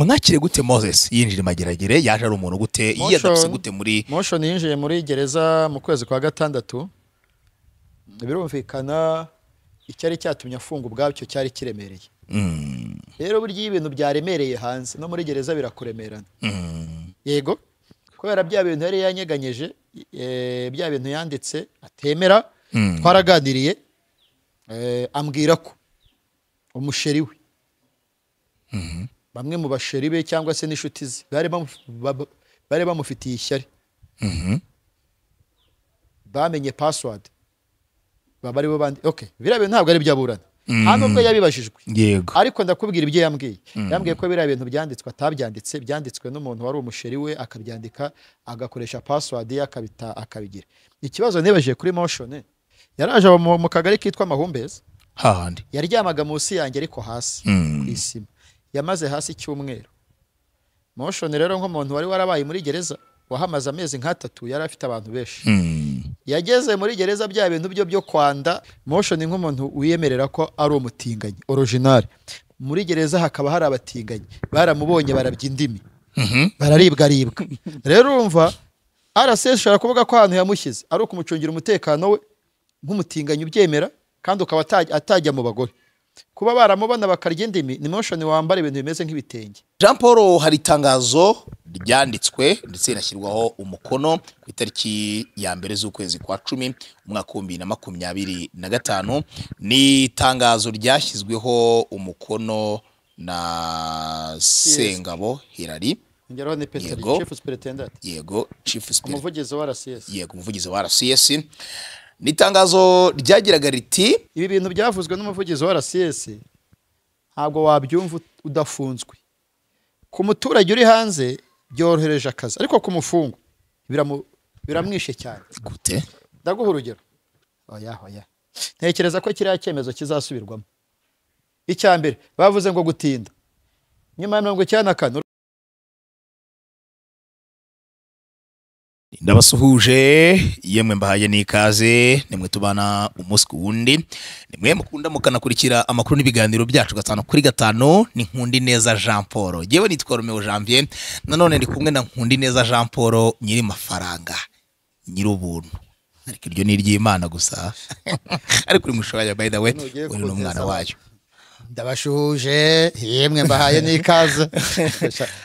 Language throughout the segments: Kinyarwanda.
mwakire gute Moses yinjira Mageragere yaje ari umuntu gute yiyadapse gute muri Motion yinjiye muri gereza mu kwezi kwa gatandatu birumvikana icyari cyatumye afunga ubwabyo cyari kiremereye rero burya ibintu byaremereye hanze no muri gereza birakuremerana yego kubera bya bintu yari yanyeganyeje bya bintu yanditse atemera twaraganiriye ambwira ko umusheri we bamwe mu basheri be cyangwa se n'inshuti ze bari bamufitiye ishyari bamenye password baba ari bo bandi biriya bintu ntabwo ari byaburana hano ubwo yabibajijwe yego ariko ndakubwira ibyo yambwiye ko biriya bintu byanditswe atabyanditse byanditswe n'umuntu wari umusheri we akabyandika agakoresha password ye akabigira ikibazo nibajije kuri Motion yaraje mu kagari kitwa Mahumbezi hahandi yaryamaga munsi yanjye ariko hasi ku isima yamaze hasi icyumweru Motion rero nk'umuntu wari warabaye muri gereza wahamaze amezi nk'atatu yari afite abantu benshi yageze muri gereza bya bintu byo kwanda Motion nk'umuntu wiyemerera ko ari umutinganyi original muri gereza hakaba hari abatinganyi baramubonye barabya indimi bararibwa rero urumva RCS shara kuvuga ko ahantu yamushyize ari ukumucungira umutekano we nk'umutinganyi ubyemera kandi ukaba atajya mu bagore kuba baramubona bakarya indimi ni Motion wambara ibintu bimeze nk'ibitenge. Jean Paul hari itangazo ryanditswe ndetse inashyirwaho umukono ku itariki ya mbere z'ukwezi kwa 10 umwaka wa 2025 ni itangazo ryashyizweho umukono na Sengabo Hilary ngero ne Peter Chief Superintendent yego Chief Superintendent umuvugizi wa RCS yego umuvugizi wa RCS ni itangazo ryagiraga riti ibi bintu byavuzwe n'umuvugizi wa RCS ntabwo wabyumva udafunzwe ku muturage uri hanze byorohereje akazi ariko ku mufungo biramwishe cyane gute ndaguha urugero oya ntekereza ko kiriya cyemezo kizasubirwamo icyambere bavuze ngo gutinda nyuma ya 94 ndabasuhuje yemwe mbahaye n'ikaze nimwe tubana umunsi wundi nimwe mukunda mukanakurikira amakuru n'ibiganiro byacu 5 kuri 5 ni Nkundi Neza Jean Paul yewe nitwa Romeo Janvier nanone ndi kumwe na Nkundi Neza Jean Paul nyiri mafaranga nyiri ubuntu ariko iryo ni ry'Imana gusa ariko uri mushobaya by the way uri n'umwana wayo ndabashuje yemwe mbahaye n'ikaze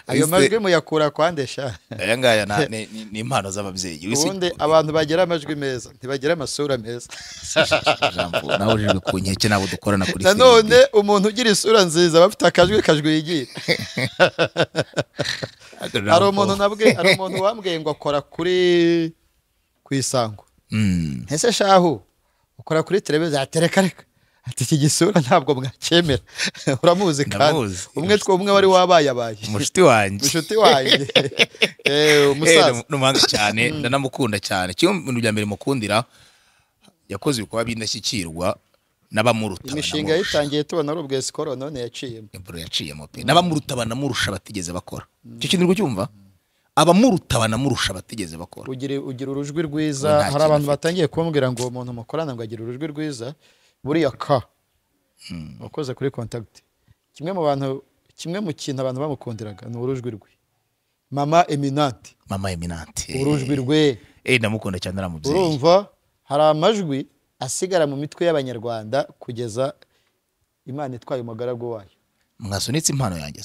ayo majwi muyakura kwandesha aya ngaya ni impano z'ababyeyi ubundi abantu bagira amajwi meza ntibagira amasura meza nawe uje ku nkeke nabo dukorana kuri none umuntu ugira isura nziza bafite akajwi yigira hari umuntu wambwiye ngo akora kuri kwisango ese shahu ukora kuri televiziyo atereka ati iki gisura ntabwo mwakemera uramuzi kandi umwe wari wabaye umushiti wanjye umusaza n'umwanga cyane ndanamukunda cyane cyo mu bya mbere mukundira yakoze ibikorwa bindashyikirwa n'abamuruta imishinga yitangiye tubona ari ubwe skoro none yaciyemo pe n'abamuruta banamurusha batigeze bakora cyo kintu rwo cyumva abamuruta banamurusha batigeze bakora ugira urujwi rwiza hari abantu batangiye kumbwira ngo umuntu mukorana ngo agira urujwi rwiza buriya wakoze kuri contact kimwe mu kintu abantu bamukundiraga ni urujwi rwe mama eminante urujwi rwe ndamukunda cyane aramubyeyi urumva hari amajwi asigara mu mitwe y'abanyarwanda kugeza Imana itwaye umugaragu wayo mwasunitse impano yanjye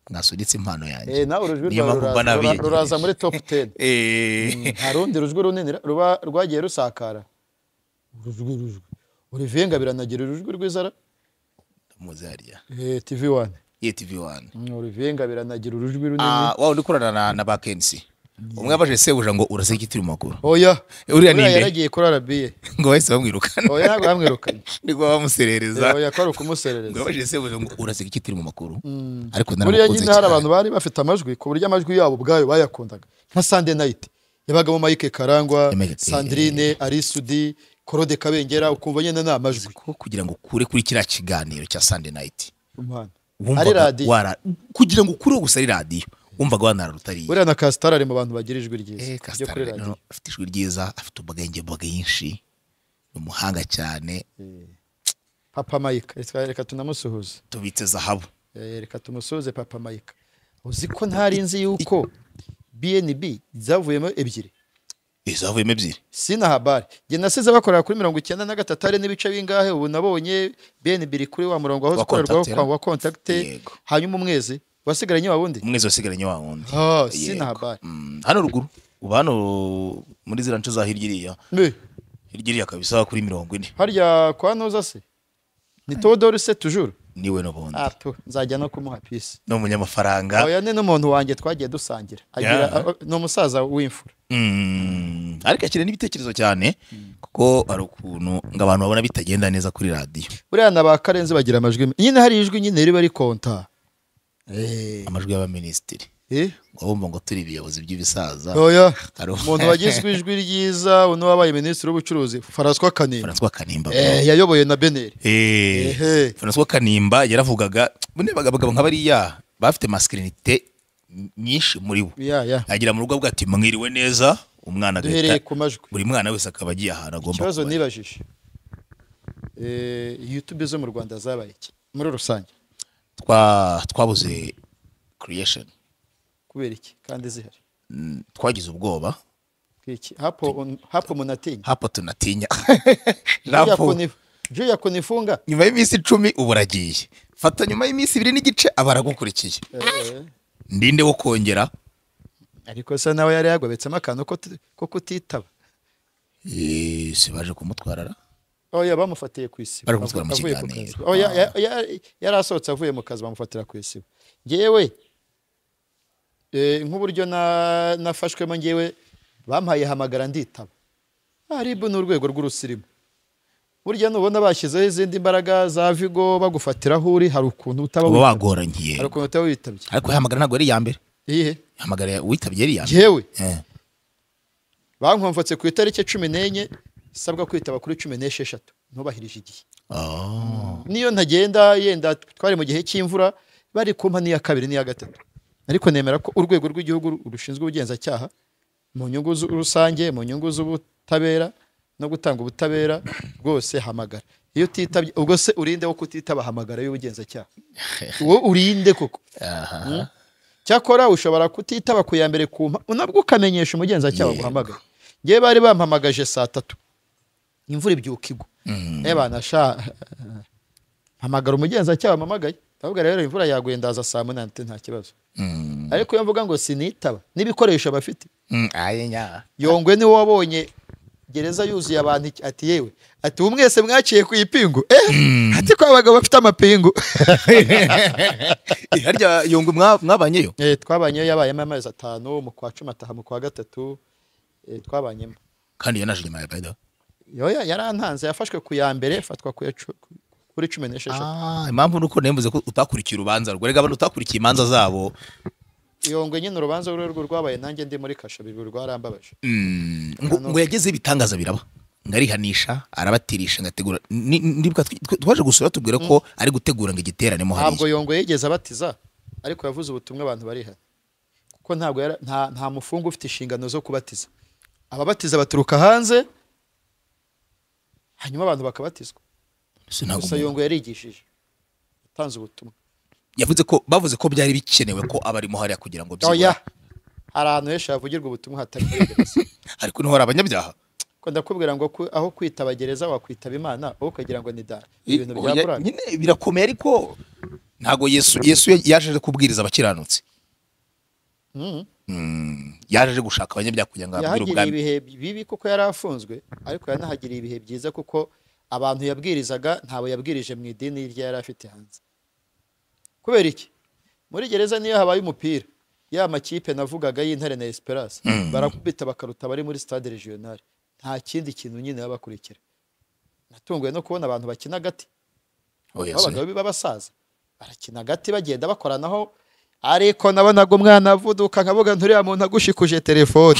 mwasunitse impano yanjye nawe urujwi ruraza muri top 10 harundi rujwi runini ruba rwagiye rusakara urujwi Olivier Ngabiranagira urujwi rwizara muzariya TV1 TV1 Olivier Ngabiranagira urujwi runini wa udukorana na Bakensi umwe abaje sebuja ngo urase igitiri makuru oya uriya ninde yaragiye kuri arabiye ngo wese bamwirukana oya ntabwo bamwirukana niko bamuserereza oya ko kumuserereza ngo abaje sebuja ngo urase igitiri mu makuru ariko naramukunze cyane hari abantu bari bafite amajwi ku buryo amajwi yabo bwayo bayakundaga nka Sunday Night yabaga mu Mike Karangwa Sandrine Arisudi Korode Kabengera ukumva nyene namajwi kugira ngo kure kuri kira kiganiro cya Sunday Night ari radio kugira ngo kure gusa ari radio umvaga wanara rutari buriya na Castar ari mu bantu bagira ijwi ryiza ryo kuri radio afite ijwi ryiza afite ubwenge bwinshi umuhanga cyane Papa Mike reka tunamusuhuza tubitse zahabu reka tumusuze papa Mike. Uzi ko ntari nzi yuko BNB zavuyemo ebyiri. Izavuyemo ebyiri. Sina habari. Nge nasize bakorera kuri 93 ari n'ibice bingahe ubu nabonye BNB iri kuri wa murongo aho zikorerwaho wa contact hanyuma umwezi wasigaranye wa wundi. Umwezi wasigaranye wa wundi. Sina habari. Hano ruguru ubu hano muri zira nce za hirya hirya kabisa kuri 40. Harya kwa noza se ni Todor se toujours niwe no bondi. Nzajya no kumuha peace. No munyamafaranga. Oya ni n'umuntu wanjye twagiye dusangira. Agira no musaza w'imfura. Ariko akire n'ibitekerezo cyane kuko ari ukuntu ngabantu babona bitagenda neza kuri radio. Buriya na ba Karenzi bagira amajwi. Nyine hari ijwi nyine riba ari konta. Amajwi y'abaministeri. Wabumva ngo turi biyobozi by'ibisaza. Oya. Umuntu wagizwe ijwi ryiza uno wabaye ministre w'ubucuruzi François Kanimba. Yayoboye na Beneri. François Kanimba yaravugaga bune bagabo nk'abariya bafite masculinité nyinshi muri bo. Agira mu rugo bwa ati mwiriwe neza umwana duhereye ku majwi. Buri mwana wese akaba agiye ahantu agomba. Ikibazo nibajije. YouTube zo mu Rwanda zabaye iki muri rusange? Twabuze creation. Kubera iki kandi zihari? Twagize ubwoba. Kwiki hapo munatinya. Hapo tunatinya. Juya kunifunga. Nyuma y'imisi 10 uburagiye. Fata nyuma y'imisi 2 n'igice abaragukurikiye. Ndinde wo kongera. Ariko se nawe yari yagobetsemo akantu ko kutitaba. Sibaje kumutwarara. Oya bamufatiye ku isi. Baramutwara mu kiganiro. Oya yarasohotse avuye mu kazi bamufatira ku isi. Ngewe nk'uburyo nafashwemo ngewe bampaye hamagara nditaba. Aribu n'urwego rw'urusirimu. Burya nubona bashyizeho izindi imbaraga za Vigo bagufatira aho uri hari ukuntu utaba wagorangiye. Hari ukuntu utaba witabye. Ariko hamagara ntago ari ya mbere. Iyihe? Hamagara witabye ari ya mbere. Yewe. Bankomfatse ku itariki 14 sabwa kwitaba kuri 16 ntubahirije igihe. Niyo ntagenda yenda twari mu gihe cy'imvura bari kumpa niya kabiri niya gatatu. Ariko nemera ko urwego rw'igihugu rushinzwe ubugenzacyaha mu nyungu rusange mu nyungu z'ubutabera no gutanga ubutabera rwose hamagara. Iyo titabye ubwo se urinde wo kutitaba hamagara y'ubugenzacyaha. Wo urinde koko. Cyakora ushobora kutitaba ku ya mbere kumpa unabwo ukamenyesha umugenzacyaha guhamagara. Ngiye bari bampamagaje saa 3. Imvura ibyukigwa. Bana sha hamagara umugenzacyaha mamagaye. Ndavuga rero imvura yaguye ndaza saa 8 nta kibazo. Ariko iyo mvuga ngo sinitaba n'ibikoresho bafite. Yongwe ni wabonye gereza yuzuye abantu ati yewe ati umwese mwaciye ku ipingu ati ko abagabo bafite amapingu. Harya Yongwe mwabanyeyo? Twabanyeyo yabayemo amezi 5 mu kwa 10 ataha mu kwa 3 twabanyemo. Kandi yanaje nyuma ya Biden. Yoya yarantanze yafashwe ku ya mbere fatwa ku kuri 16. Impamvu nuko nembuze ko utakurikiye urubanza rwerega abantu utakurikiye imanza zabo. Yongwe nyine urubanza rwo rwabaye nanjye ndi muri kasho bibiri rwarambabaje. Ngo yageze bitangaza biraba. Ngarihanisha arabatirisha ngategura ndibwa twaje gusura tubwire ko ari gutegura ngo igiterane mo hari. Ntabwo Yongwe yegeze abatiza ariko yavuze ubutumwa abantu bari hano. Kuko ntabwo nta mufungo ufite inshingano zo kubatiza. Ababatiza baturuka hanze hanyuma abantu bakabatizwa. Gusa Yongwe yarigishije yatanze ubutumwa. Yavuze ko bavuze ko byari bikenewe ko abarimo hariya kugira ngo byibura. Oya arantu yesha yavugirwa ubutumwa hatari gereza. Ariko niho abanyabyaha. Ko ndakubwira ngo aho kwitaba gereza wakwitaba Imana aho kagira ngo ni da. Ibintu byabura. Nyine birakomeye ariko ntago Yesu yaje kubwiriza abakiranutsi. Yaje gushaka abanyabyaha kugira ngo abwire ubwami. Ibihe bibi kuko yarafunzwe ariko yanahagiriye ibihe byiza kuko abantu yabwirizaga ntabo yabwirije mu idini rye yari afite hanze. Kubera iki? Muri gereza niyo habaye umupira ya makipe navugaga y'Intare na Esperance barakubita bakaruta bari muri stade regional. Nta kindi kintu nyine babakurikira. Natunguye no kubona abantu bakina gati. Abagabo bibabasaza barakina gati bagenda bakoranaho. Ariko nabonaga umwana avuduka nkavuga nturiya muntu agushikuje telefone.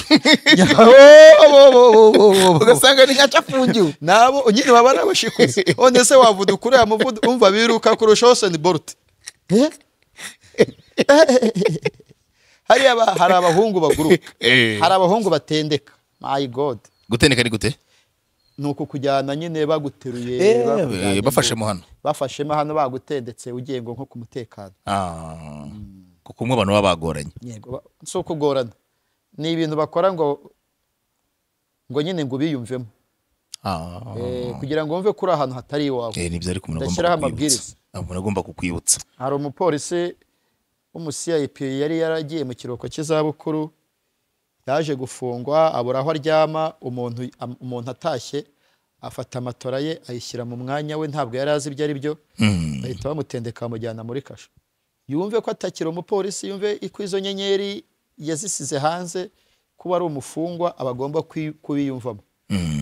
Ugasanga ni gacafungiwe. Nabo nyine babana bashikuze. One se wavuduka uriya muvudu umva biruka kurusha Usain Bolt. Hari abahungu baguruka. Hari abahungu batendeka. My God. Gutendeka ni gute? nuko kujyana nyine baguteruye bafashemo hano bagutendetse ugiye ngo nko ku mutekano kuko umwe abantu baba bagoranye yego si ukugorana ni ibintu bakora ngo nyine ngo biyumvemo kugira ngo wumve kuri ahantu hatari iwawe nibyo ariko umuntu agomba kukwibutsa hari umupolisi w'umu-CIP yari yaragiye mu kiruhuko cy'izabukuru yaje gufungwa abura aho aryama umuntu atashye afata amatora ye ayishyira mu mwanya we ntabwo yari azi ibyo ari byo bahita bamutendeka bamujyana muri kasho yumve ko atakira umupolisi yumve ko izo nyenyeri yazisize hanze kuba ari umufungwa abagomba kubiyumvamo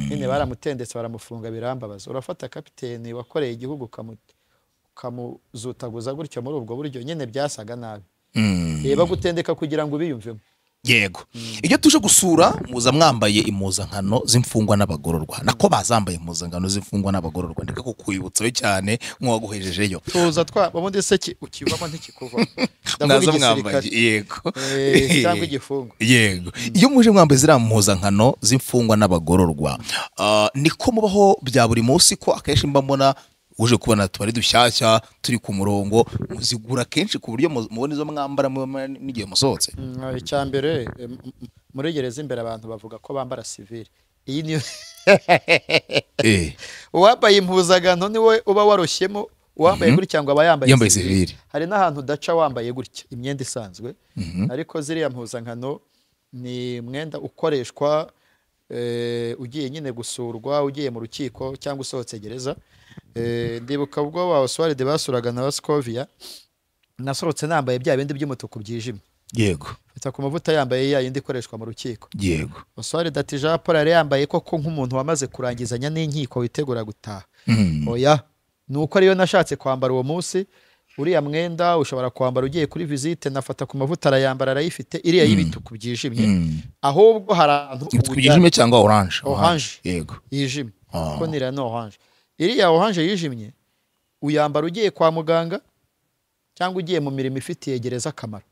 nyine baramutendetse baramufunga birambabaza urafata kapiteni wakoreye igihugu ukamuzutaguza gutyo muri ubwo buryo nyine byasaga nabi bagutendeka kugira ngo ubiyumvemo yego iyo tuje gusura muza mwambaye impuzankano z'imfungwa n'abagororwa nako bazambaye impuzankano z'imfungwa n'abagororwa ndeka kukwibutsayo cyane nk'uwaguhejejeyo tuza ubundi se ukivamo ntikikuva mwaza mwambaye yego cyangwa igifungo yego iyo muje mwambaye ziriya mpuzankano z'imfungwa n'abagororwa niko mubaho bya buri munsi ko akenshi mba mbona uje kubona tubari dushyashya turi ku murongo muzigura kenshi ku buryo mubona izo mwambara n'igihe musohotse icyambere muri gereza imbere abantu bavuga ko bambara civile iyi niyo uwambaye impuzagano niwe uba waroshyemo uwambaye gutya cyangwa aba yambaye civile hari n'ahantu udaca wambaye gutya imyenda isanzwe ariko ziriya mpuzankano ni umwenda ukoreshwa ugiye nyine gusurwa ugiye mu rukiko cyangwa usohotse gereza ndibuka ubwo ba Oswald basuraga na Scovia nasorotse nambaye bya bindi by'umutuku byijimye yego fata ku mavuta yambaye ya yindi ikoreshwa mu rukiko yego Oswald ati Jean Paul yari yambaye koko nk'umuntu wamaze kurangizanya n'inkiko witegura gutaha oya nuko ariyo nashatse kwambara uwo munsi uriya mwenda ushobora kwambara ugiye kuri visite nafata ku mavuta arayambara arayifite iriya y'ibituku byijimye ahubwo hari ahantu byijimye cyangwa orange yego yijimye ko nira no orange iriya orange yijimye uyambara ugiye kwa muganga cyangwa ugiye mu mirimo ifitiye gereza akamaro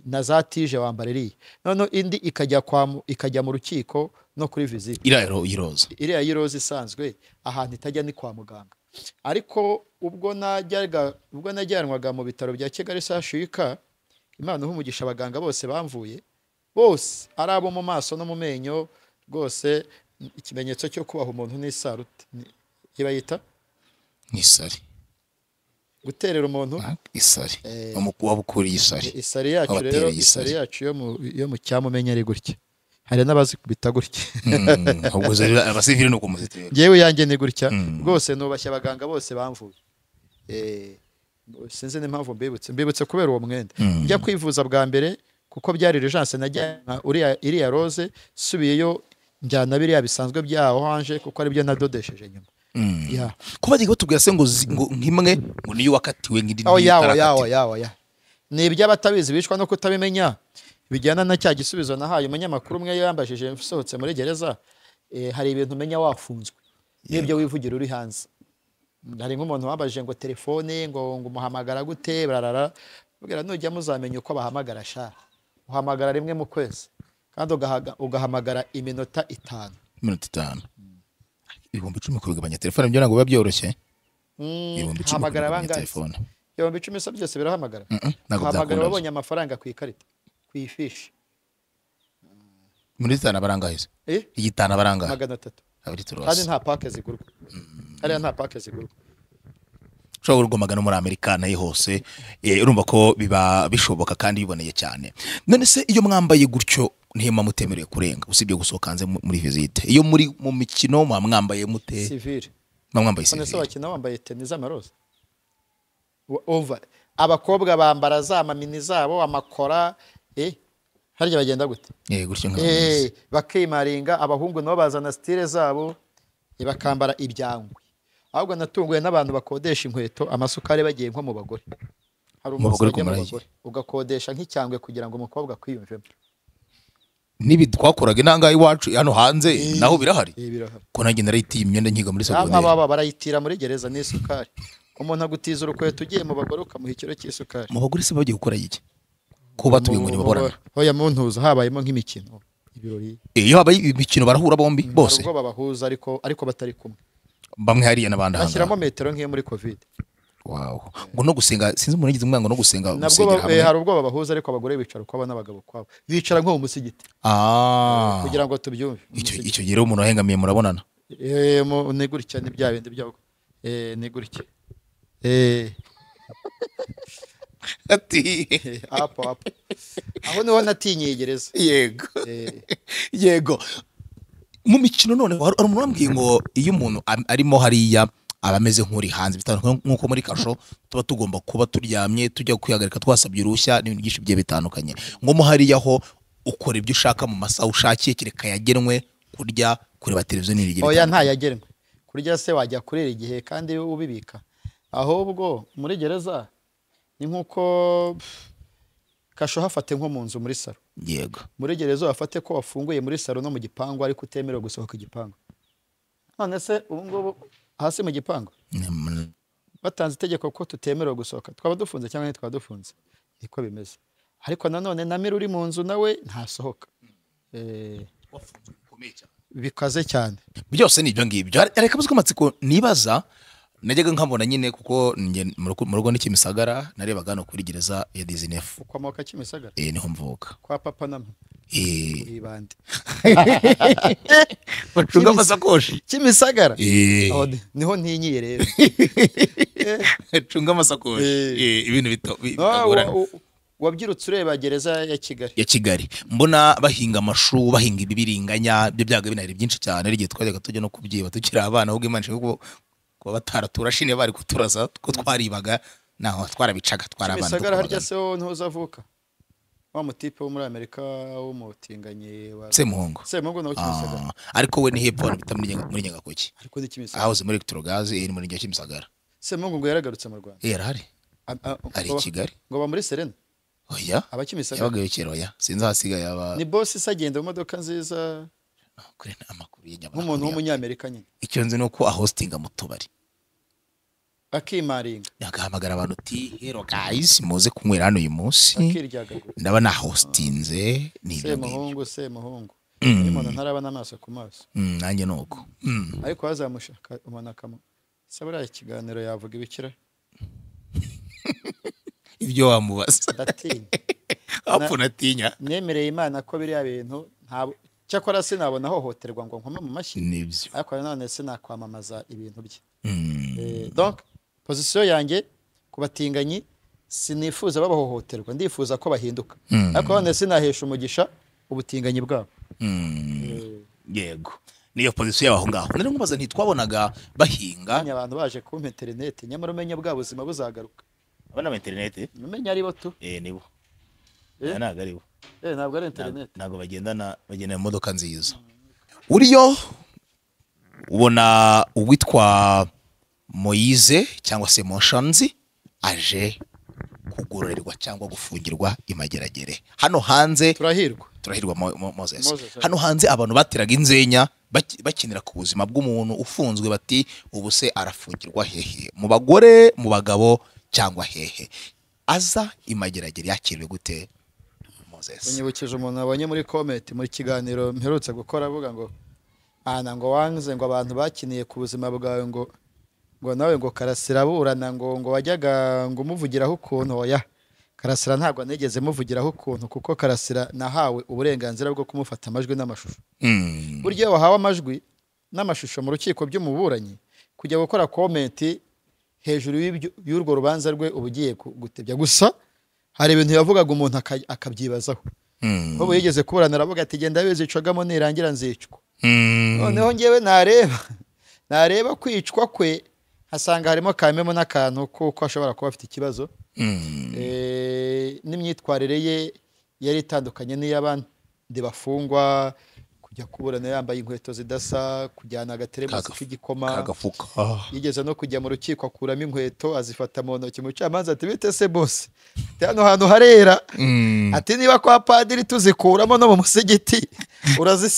na za tije wambara iriya none indi ikajya mu rukiko no kuri visite iriya y'iroza isanzwe ahantu itajya ni kwa muganga ariko ubwo najyanwaga mu bitaro bya Kigali Sashika Imana umugisha abaganga bose bamvuye bose ari abo mu maso no mu menyo rwose ikimenyetso cyo kubaha umuntu n'isarute ibayita n'isari guterera umuntu isari umukuba bukuriye isari yacu rero isari yacu yo mu cyamumenya ari gutya hari n'abazikubita gutya ahubwo abasivili nuko muzitera ngewe yanjye ni gutya rwose nubashye abaganga bose bamvuye sinzi n'impamvu mbibutse kubera uwo mwenda njya kwivuza bwa mbere kuko byari urgence najyana iriya rose subiyeyo njyana biriya bisanzwe bya orange kuko ari byo nadodesheje nyuma kuba gigo tubwira se ngo nkimwe ngo niyo wakatiwe ngindi yawo ni iby'abatabizi bicwa no kutabimenya bijyana na cya gisubizo nahaye umunyamakuru umwe yambajije usohotse muri gereza hari ibintu umenya wafunzwe n'ibyo wivugira uri hanze hari nk'umuntu wambajije ngo telefone ngo umuhamagara gute bararara ubwira nujya muzamenya uko bahamagara sha uhamagara rimwe mu kwezi kandi ugahamagara iminota 5 ibihumbi 10 kubigabanya telefone byo ntabwo biba byoroshye hamagara bangahe ibihumbi 10 se byose birahamagara hamagara babonye amafaranga ku ikarita ku ifishi muri 5 barangahe igitana barangahe 300 kandi nta pake zigurwa hariya nta pake zigurwa ushobora kugomagana muri Amerika nayo hose urumva ko biba bishoboka kandi biboneye cyane none se iyo mwambaye gutyo ntihema mutemereye kurenga usibye gusohoka hanze muri visite iyo muri mu mikino mwambaye mute civile mwambaye civile none se bakina bambaye tennis z'amaroza over abakobwa bambara za mamini zabo amakora harya bagenda gute gutyo bakimaringa abahungu nabo bazana style zabo bakambara ibyangwe ahubwo natunguye n'abantu bakodesha inkweto amasukari bagiye nko mu bagore hari umugore ugakodesha nk'icyangwe kugira ngo umukobwa kwiyumvemo nibi twakoraga inanga iwacu hano hanze naho birahari ko nanjye narayitiye imyenda nkiga muri secondaire aba barayitira muri gereza n'isukari umuntu agutiza urukweto ugiye mu bagore ukamuha ikiro cy'isukari mu bagore se bagiye gukora iki ko batubiye ngo nibaborana hoya muntuza habayemo nk'imikino ibirori iyo habaye imikino barahura bombi hari bose ubwo babahuza ariko batari kumwe bamwe hariya n'abandi bashyiramo metero nk'iyo muri covid wow ngo no gusenga sinzi umuntu yagize umwango no gusenga nabwo gusengera hamwe hari ubwo babahuza ariko abagore bicara ukwabo n'abagabo kwabo bicara nko mu musigiti kugira ngo tubyumve icyo gihe rero umuntu wahengamiye murabonana ni gutya ni bya bindi byago ni gutya ati apo aho niho natinyiye gereza yego mu mikino none hari umuntu wambwiye ngo iyo umuntu arimo hariya aba ameze nk'uri hanze bitandukanye nk'uko muri kasho tuba tugomba kuba turyamye tujya kwihagarika twasabye uruhushya n'ibintu byinshi bigiye bitandukanye ngo mo hariya ho ukora ibyo ushaka mu masaha ushakiye kereka yagenwe kurya kureba televiziyo n'ibindi bigiye oya ntayagenwe kurya se wajya kurera igihe kandi ubibika ahubwo muri gereza ni nk'uko kasho hafate nko mu nzu muri saro yego muri gereza wafate ko wafunguye muri saro no mu gipangu ariko utemerewe gusohoka igipangu none se ubu ngubu hasi mu gipangu batanze itegeko ko tutemerewe gusohoka twaba dufunze cyangwa ntitwaba dufunze niko bimeze ariko nanone na mira uri mu nzu nawe ntasohoka bikaze cyane byose ni ibyo ngibyo ariko akabazo k'amatsiko nibaza najyaga nkabona nyine kuko mu rugo n'Kimisagara narebaga hano kuri gereza ya Dizinefu ukomoka Kimisagara niho mvuka kwa papa na mama ibande bacunga amasakoshi Kimisagara niho ntinyiye rero cunga amasakoshi ibintu bitagora wabyirutse ureba gereza ya Kigali mbona bahinga amashu bahinga ibibiringanya byo byaga binari byinshi cyane ari gihe twajyaga tujya no kubyiba tukiri abana ahubwo Imana ishimwe ko bataraturashine bari kuturaza ko twaribaga naho twarabicaga twarabana Kimisagara harya se ntuzavuka wa mutipe wo muri Amerika w'umutinganye wa Semuhungu no Kimisagara ariko we ni hepfo bita muri Nyangakoki ariko ni Kimisagara aho muri Electrogaz iri muri Kimisagara Semuhungu ngo yaragarutse mu Rwanda yarahari ari Kigali ngo ba muri Serena oya Abakimisagara yabagayo kero oya sinzi hasigaye aba ni boss isagenda mu modoka nziza kuri amakuru y'Inyarwanda nk'umuntu w'umunyamerika nyine icyo nzi nuko ahostinga mu tubari akimaringa yagahamagara abantu uti hero guys muze kunywera hano uyu munsi ndaba na hostinze ni Semuhungu umuntu ntaraba n'amaso ku maso nanjye nuko ariko hazamushaka umuntu akamu sabura ikiganiro yavuga ibikira ibyo wamubaza ndatinya apfu natinya nemereye Imana ko biriya bintu ntabwo cyakora sinabona hohoterwa ngo nkome mu mashyi nibyo ariko none sinakwamamaza ibintu bye donc position yanjye kubatinganyi sinifuza babahohoterwa ndifuza ko bahinduka ariko none sinahesha umugisha ubutinganyi bwabo yego niyo position yaho ngaho nari nkubaza ntitwabonaga bahinga abantu baje ku internet nyamara umenye bwa buzima buzagaruka abana ba internet umenye ari bo tu nibo ntabwo ari bo ntabwo ari internet ntabwo bagenda mu modoka nziza uriyo ubona uwitwa Moise cyangwa se Motions aje kugororerwa cyangwa gufungirwa imageragere hano hanze turahirwa Moses hano hanze abantu bateraga inzenya bakinira ku buzima bw'umuntu ufunzwe bati ubu se arafungirwa hehe mu bagore mu bagabo cyangwa hehe aza imageragere yakiriwe gute Moses unyibukije umuntu abonye muri comment muri kiganiro mperutse gukora avuga ngo ngo wanze ngo abantu bakiniye ku buzima bwawe ngo nawe ngo Karasira burana ngo wajyaga ngo umuvugiraho ukuntu oya Karasira ntabwo anegeze muvugiraho ukuntu kuko Karasira nahawe uburenganzira bwo kumufata amajwi n'amashusho buryo wahawe amajwi n'amashusho mu rukiko by'umuburanyi kujya gukora comment hejuru y'urwo rubanza rwe ubugiye gutebya gusa hari ibintu yavugaga umuntu akabyibazaho ubu yigeze kuburana aravuga ati genda wizicagamo nirangira nzicwa noneho ngewe nareba kwicwa kwe hasanga harimo kamemo n'akantu kuko ashobora kuba afite ikibazo n'imyitwarire ye yari itandukanye n'iy'abandi bafungwa kujya kuburana yambaye inkweto zidasa kujyana agateremusi k'igikoma yigeze no kujya mu rukiko akuramo inkweto azifata mu ntoki umucamanza ati bite se bose hano hantu harera ati niba kwa padiri tuzikuramo no mu musigiti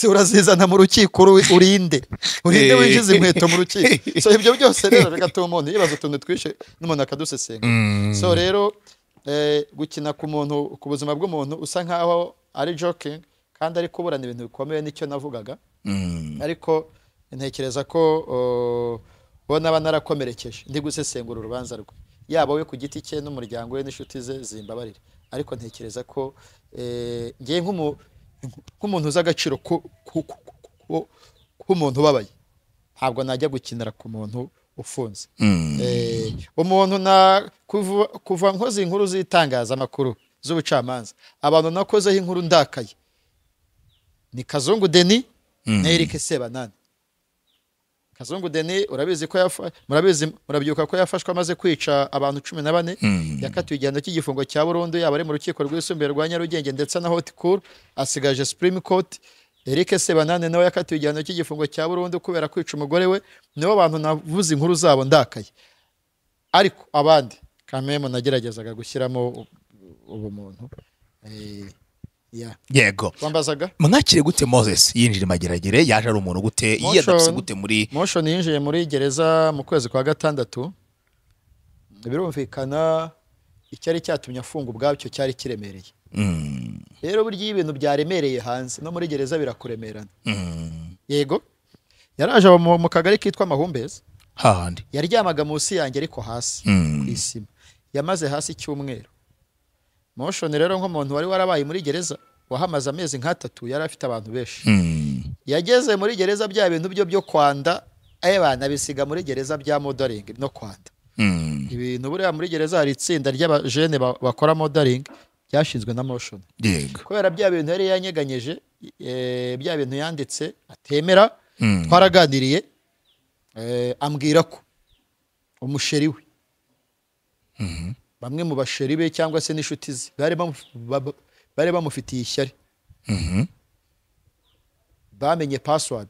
urazizana mu rukiko urinde winjiza inkweto mu rukiko so ibyo byose rero bigatuma umuntu yibaza utuntu twishe n'umuntu akadusesenga so rero gukina ku muntu ku buzima bw'umuntu usa nkaho ari joking kandi ari kuburana ibintu bikomeye nicyo navugaga ariko ntekereza ko bona banarakomerekeje ndi gusesengura urubanza rwe yaba we ku giti cye n'umuryango we n'inshuti ze zimbabarira ariko ntekereza ko ngiye nk'umuntu uzi agaciro k'umuntu ubabaye ntabwo najya gukinira ku muntu ufunze umuntu kuva nkoze inkuru z'itangazamakuru z'ubucamanza abantu nakozeho inkuru ndakaye ni Kazungu Denis na Eric Sebanani. Kazungu Denis urabizi ko murabyuka ko yafashwe amaze kwica abantu 14 yakatiwe igihano cy'igifungo cya burundu yaba ari mu rukiko rw'isumbuye rwa Nyarugenge ndetse na Haute Cour asigaje Supreme Court. Eric Sebanani nawe yakatiwe igihano cy'igifungo cya burundu kubera kwica umugore we. Nibo abantu navuze inkuru zabo ndakaye ariko abandi kamemo nageragezaga gushyiramo ubumuntu yego wambazaga mwakire gute Moses yinjira Mageragere yaje ari umuntu gute yiyadapse gute muri Motion yinjiye muri gereza mu kwezi kwa gatandatu birumvikana icyari cyatumye afunga ubwabyo cyari kiremereye rero burya ibintu byaremereye hanze no muri gereza birakuremerana yego yaraje mu kagari kitwa Mahumbezi hahandi yaryamaga munsi yanjye ariko hasi kwisima yamaze hasi cyumweru. Motion rero nk'umuntu wari warabaye muri gereza wahamaze amezi nk'atatu yari afite abantu benshi yageze muri gereza bya bintu byo kwanda abana bisiga muri gereza bya modeling no kwanda ibintu buriya muri gereza hari itsinda ry'abajene bakora modeling byashinzwe na Motion yego kubera bya bintu yari yanyeganyeje bya bintu yanditse atemera twaraganiriye ambwira ko umusheri we bamwe mu basheri be cyangwa se n'inshuti ze bari bamufitiye ishyari bamenye password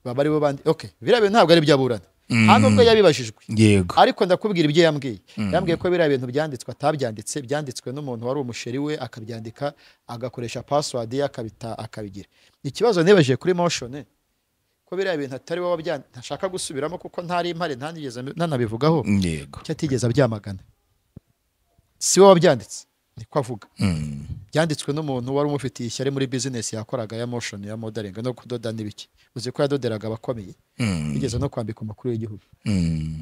baba ari bo bandi biriya bintu ntabwo ari byaburana hano ubwo yabibajijwe yego ariko ndakubwira ibyo yambwiye ko biriya bintu byanditswe atabyanditse byanditswe n'umuntu wari umusheri we akabyandika agakoresha password ye akabigira. Ikibazo nibajije kuri Motion ko biriya bintu atari wowe ntashaka gusubiramo kuko ntari impare ntanigeze nanabivugaho yego cyatigeze byamagana si wowe byanditse niko avuga byanditswe n'umuntu wari umufitiye ishyari muri business yakoraga ya Motion ya modeling no kudoda n'ibiki uzi ko yadoderaga abakomeye bigeze no kwambika umukuru w'igihugu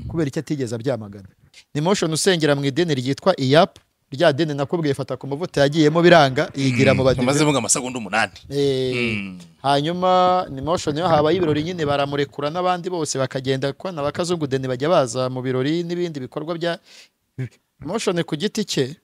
kubera icyo atigeze byamagana. Ni Motion usengera mu ideni ryitwa IAP rya deni nakubwiye fata ku mavuta yagiyemo biranga yigira mu badive maze vuga amasegonda 8 hanyuma ni Motion yo habaye ibirori nyine baramurekura n'abandi bose bakagenda kwa na Kazungu Denis bajya baza mu birori n'ibindi bikorwa bya Motion ku giti cye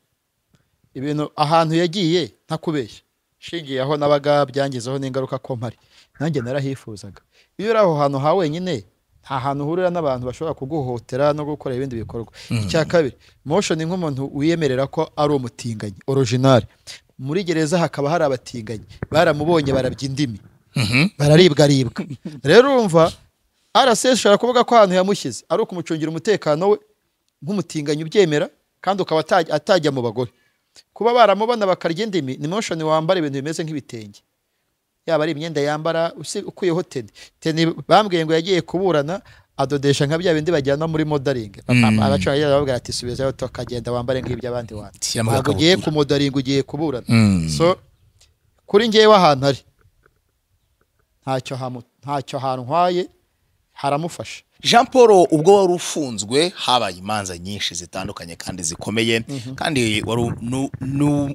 ibintu ahantu yagiye ntakubeshya shingiye aho nabaga byangizeho n'ingaruka ko mpari nanjye narahifuzaga iyo uri aho hantu ha wenyine nta hantu uhurira n'abantu bashobora kuguhotera no gukora ibindi bikorwa. Icya kabiri Motion nk'umuntu wiyemerera ko ari umutinganyi original muri gereza hakaba hari abatinganyi baramubonye barabya indimi bararibwa rero urumva RSS shaka kuvuga ko ahantu yamushyize ari ukumucungira umutekano we nk'umutinganyi ubyemera kandi ukaba atajya mu bagore kuba baramubona bakarya indimi. Ni Motion wambara ibintu bimeze nk'ibitenge yaba ari imyenda yambara ukuyeho teni bambwiye ngo yagiye kuburana adodesha nka bya bindi bajyana muri modeling abacaye bavuga ati subizayo tukagenda wambare nk'ibyo abandi wandi ntabwo ugiye ku modeling ugiye kuburana so kuri ngewe ahantu ari ntacyo hantu nkwaye haramufasha. Jean Paul ubwo wari ufunzwe habaye imanza nyinshi zitandukanye kandi zikomeye kandi wari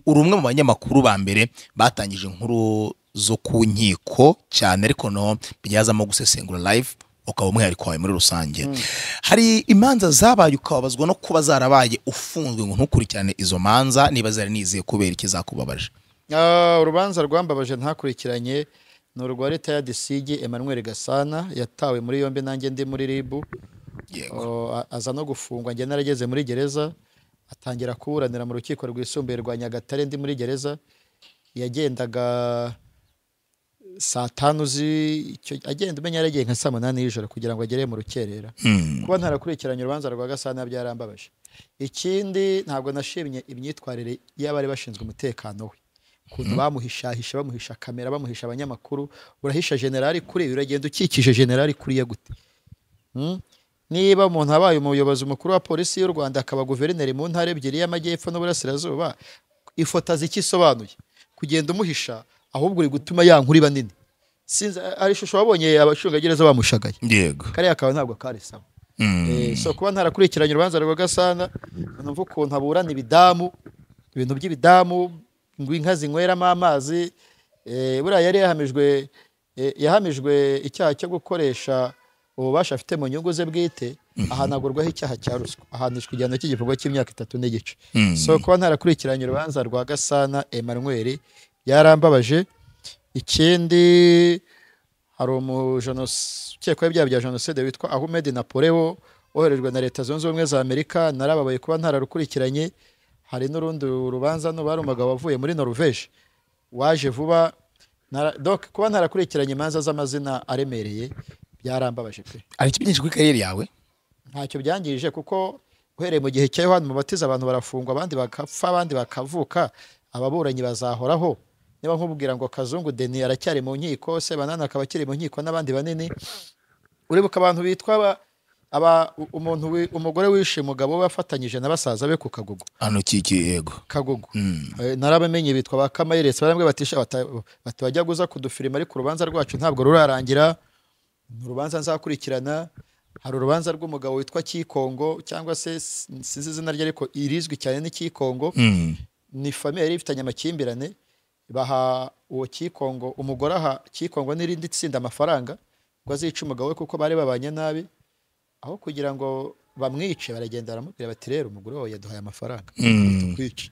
urumwe mu banyamakuru ba mbere batangije inkuru zo ku nkiko cyane ariko no byazamo gusesengura live ukaba umwihariko wawe muri rusange. Hari imanza zabaye ukababazwa no kuba zarabaye ufunzwe ngo ntukurikirane izo manza niba zari nizeye kubera ikizakubabaje? Urubanza rwambabaje ntakurikiranye ni urwa leta ya Disigi Emmanuel Gasana yatawe muri yombi nanjye ndi muri RIB aza no gufungwa njye narageze muri gereza atangira kuburanira mu rukiko rwisumbuye rwa Nyagatare ndi muri gereza yagendaga saa 5 agenda umenya yaragiye nka saa 8 y'ijoro kugira ngo agere mu rukerera kuba ntarakurikiranye urubanza rwa Gasana byarambabaje. Ikindi ntabwo nashimye imyitwarire y'abari bashinzwe umutekano we kuntu bamuhisha kamera bamuhisha abanyamakuru urahisha generali kuri uragenda ukikije generali kuri ya gute niba umuntu abaye umuyobozi mukuru wa polisi y'u Rwanda akaba guverineri mu ntara ebyiri y'amajyepfo n'uburasirazuba ifoto zikisobanuye kugenda umuhisha ahubwo uri gutuma ya nkuru iba nini. Sinzi ari ishusho wabonye abashungagereza bamushagaye. Yego. Kariya kawe ntabwo kari sawa. So kuba ntarakurikiranye urubanza rwa Gasana numva ukuntu aburana ibidamu, ibintu by'ibidamu, ngo inka zinyweramo amazi, buriya yari yahamijwe icyaha cyo gukoresha ububasha afite mu nyungu ze bwite, ahanagurwaho icyaha cya ruswa, ahanishwa igihano cy'igifungo cy'imyaka 3 n'igice. So kuba ntarakurikiranye urubanza rwa Gasana Emmanuel yarambabaje. Ikindi hari ukekwaho ibyaha bya jenoside witwa Ahmed Napoleon woherejwe na Leta Zunze Ubumwe za Amerika, narababaye kuba ntararukurikiranye. Hari n'urundi rubanza n'ubari umugabo wavuye muri Norvège waje vuba, donc kuba ntarakurikiranye imanza z'amazina aremereye byarambabaje pe. Ari kibyinshi kuri kariyeri yawe? Ntacyo byangije kuko uhereye mu gihe cya Yohana Umubatiza abantu barafungwa, abandi bakapfa, abandi bakavuka, ababuranyi bazahoraho. Niba nkubwira ngo Kazungu Denis aracyari mu nkiko, se Banana akaba akiri mu nkiko n'abandi banini, uribuka abantu bitwa umugore wishe umugabo bafatanyije na basaza be ku Kagugu. Hano kiki yego. Kagugu. Narabamenye bitwa ba Kamayiretse, barambwe batisha bajya guza kudufirima, ariko urubanza rwacu ntabwo rurarangira. Urubanza nzakurikirana. Hari urubanza rw'umugabo witwa Kikongo, cyangwa se sinzi izina rye ariko irizwi cyane ni Kikongo. Ni famille yari ifitanye amakimbirane, baha uwo Kikongo, umugore aha Kikongo n'irindi tsinda amafaranga ngo azica umugabo we kuko bari babanye nabi. Aho kugira ngo bamwice baragenda baramubwira bati rero umugore wawe yaduhaye amafaranga, tukwice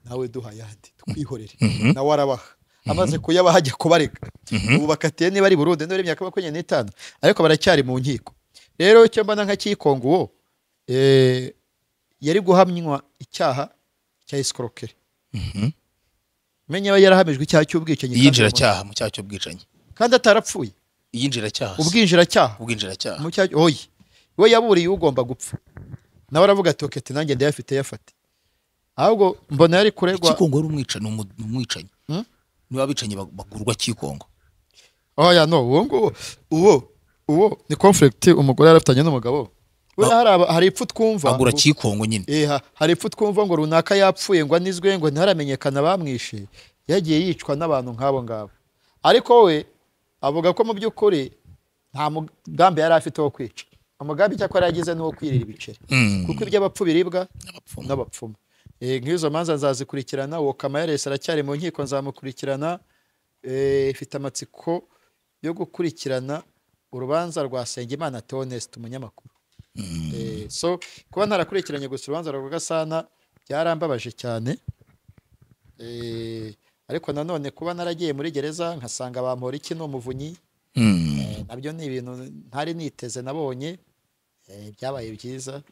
nawe duhaye ahandi twihorere. Nawe arabaha, amaze kuyabaha ajya kubareka. Ubu bakatiye niba ari Burundi n'uri imyaka 25, ariko baracyari mu nkiko. Rero icyo mbona nka Kikongo wo yari guhamywa icyaha cya escroquerie. Menya aba yarahamijwe icyaha cy'ubwicanyi, yinjira cyaha mu cyaha cy'ubwicanyi kandi atarapfuye. yinjira cyaha, ubwinjira cyaha mu cyaha. Oyi we yaburiye ugomba gupfa, nawe aravuga ati oketi nanjye ndayafite yafate. Ahubwo mbona yari kuregwa Kikongo ari umwicanyi ni wabicanyi bagurwa Kikongo. Oya no, uwo ni conflict umugore yarafitanye n'umugabo. We hari ipfu twumva agura Kikongo nyine. Hari ipfu twumva ngo runaka yapfuye ngo anizwe ngo ntaramenyekana bamwishe, yagiye yicwa n'abantu nk'abo ngabo. Ariko we avuga ko mu by'ukuri nta mugambi yari afite wo kwica. Umugambi cyakora yagize n'uwo kwirira ibiceri, kuko iby'abapfu biribwa n'abapfumu. Nk'izo manza nzazikurikirana. Uwo Kamayiretse aracyari mu nkiko, nzamukurikirana. Ifite amatsiko yo gukurikirana urubanza rwa Sengimana Theoneste umunyamakuru. So kuba ntarakurikiranye gusa urubanza rwa Gasana byarambabaje cyane. Ariko nanone kuba naragiye muri gereza nkasanga bampora iki n'umuvunyi, nabyo ni ibintu ntari niteze nabonye, byabaye byiza.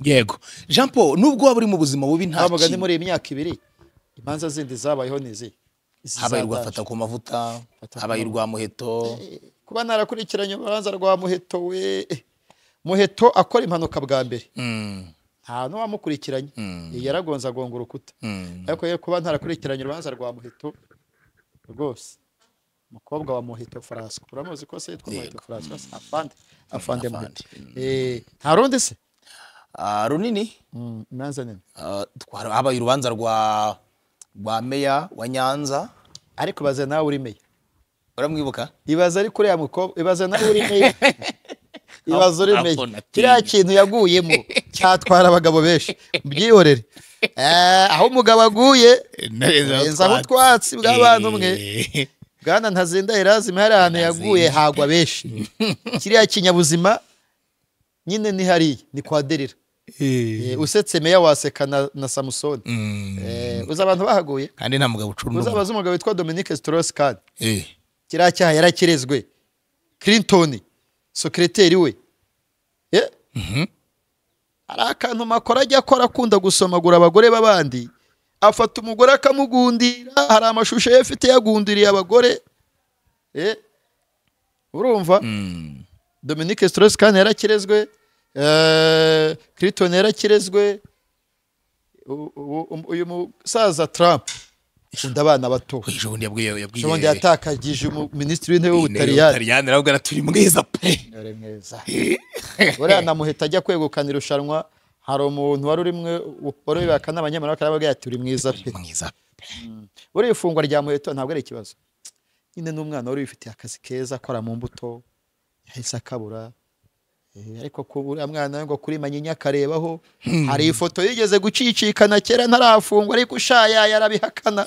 Yego Jean Paul, nubwo waba uri mu buzima bubi nta kintu ni muri imyaka 2 imanza zindi zabayeho nizi habaye rwafata ku mavuta, habaye rwa Muheto. Kuba narakurikiranye urubanza rwa Muheto, we Muheto akora impanuka bwa mbere, nta no wamukurikiranye, yaragonza agonga urukuta. Ariko kuba ntarakurikiranye urubanza rwa Muheto rwose, umukobwa wa Muheto Frasco, uramuzi ko se yitwa Muheto Frasco, afande Muheto. Nta rundi se runini imanza nini. Habaye urubanza rwa meya wa Nyanza. Ariko baze nawe uri meya, uramwibuka? Ibaza ari kuri ya mukobwa, ibaza nawe uri meya. Ibaza uri meya, kiriya kintu yaguyemo cyatwara abagabo benshi, byihorere. Aho umugabo aguye nzaho twatsi bw'abantu mwe, Bwana Ntazinda Erazime hari ahantu yaguye hagwa benshi. Kiriya kinyabuzima nyine ni hariya, ni kwa Derira. Usetse meya waseka na Samusoni. Uza abantu bahaguye kandi nta mugabo ucuruna. Uzabaza umugabo witwa Dominique Strauss-Kahn, kiriya cyaha yarakirezwe. Clinton secretary we, ari akantu makora ajya akora, akunda gusomagura abagore b'abandi, afata umugore akamugundira. Hari amashusho ye afite yagundiriye abagore. Urumva? Dominique Strauss-Kahn yarakirezwe, Clinton yarakirezwe. Uyu musaza Trump ukunda abana bato, ubundi yatakagije minisitiri w'intebe w'Ubutaliyani. Aravuga turi mwiza pe, ari mwiza. Uriya na Muheto ajya kwegukana irushanwa, hari umuntu wari urimwe ukorera n'abanyamerika aravuga ati uri mwiza pe. buriya ifungwa rya Muheto ntabwo ari ikibazo, nyine n'umwana wari wifitiye akazi keza akora mu mbuto yahise akabura. Ariko uriya mwana ngo kuri Manyinya akarebaho, hari ifoto yigeze gucicikana kera ntarafungwa ariko ushaya yarabihakana,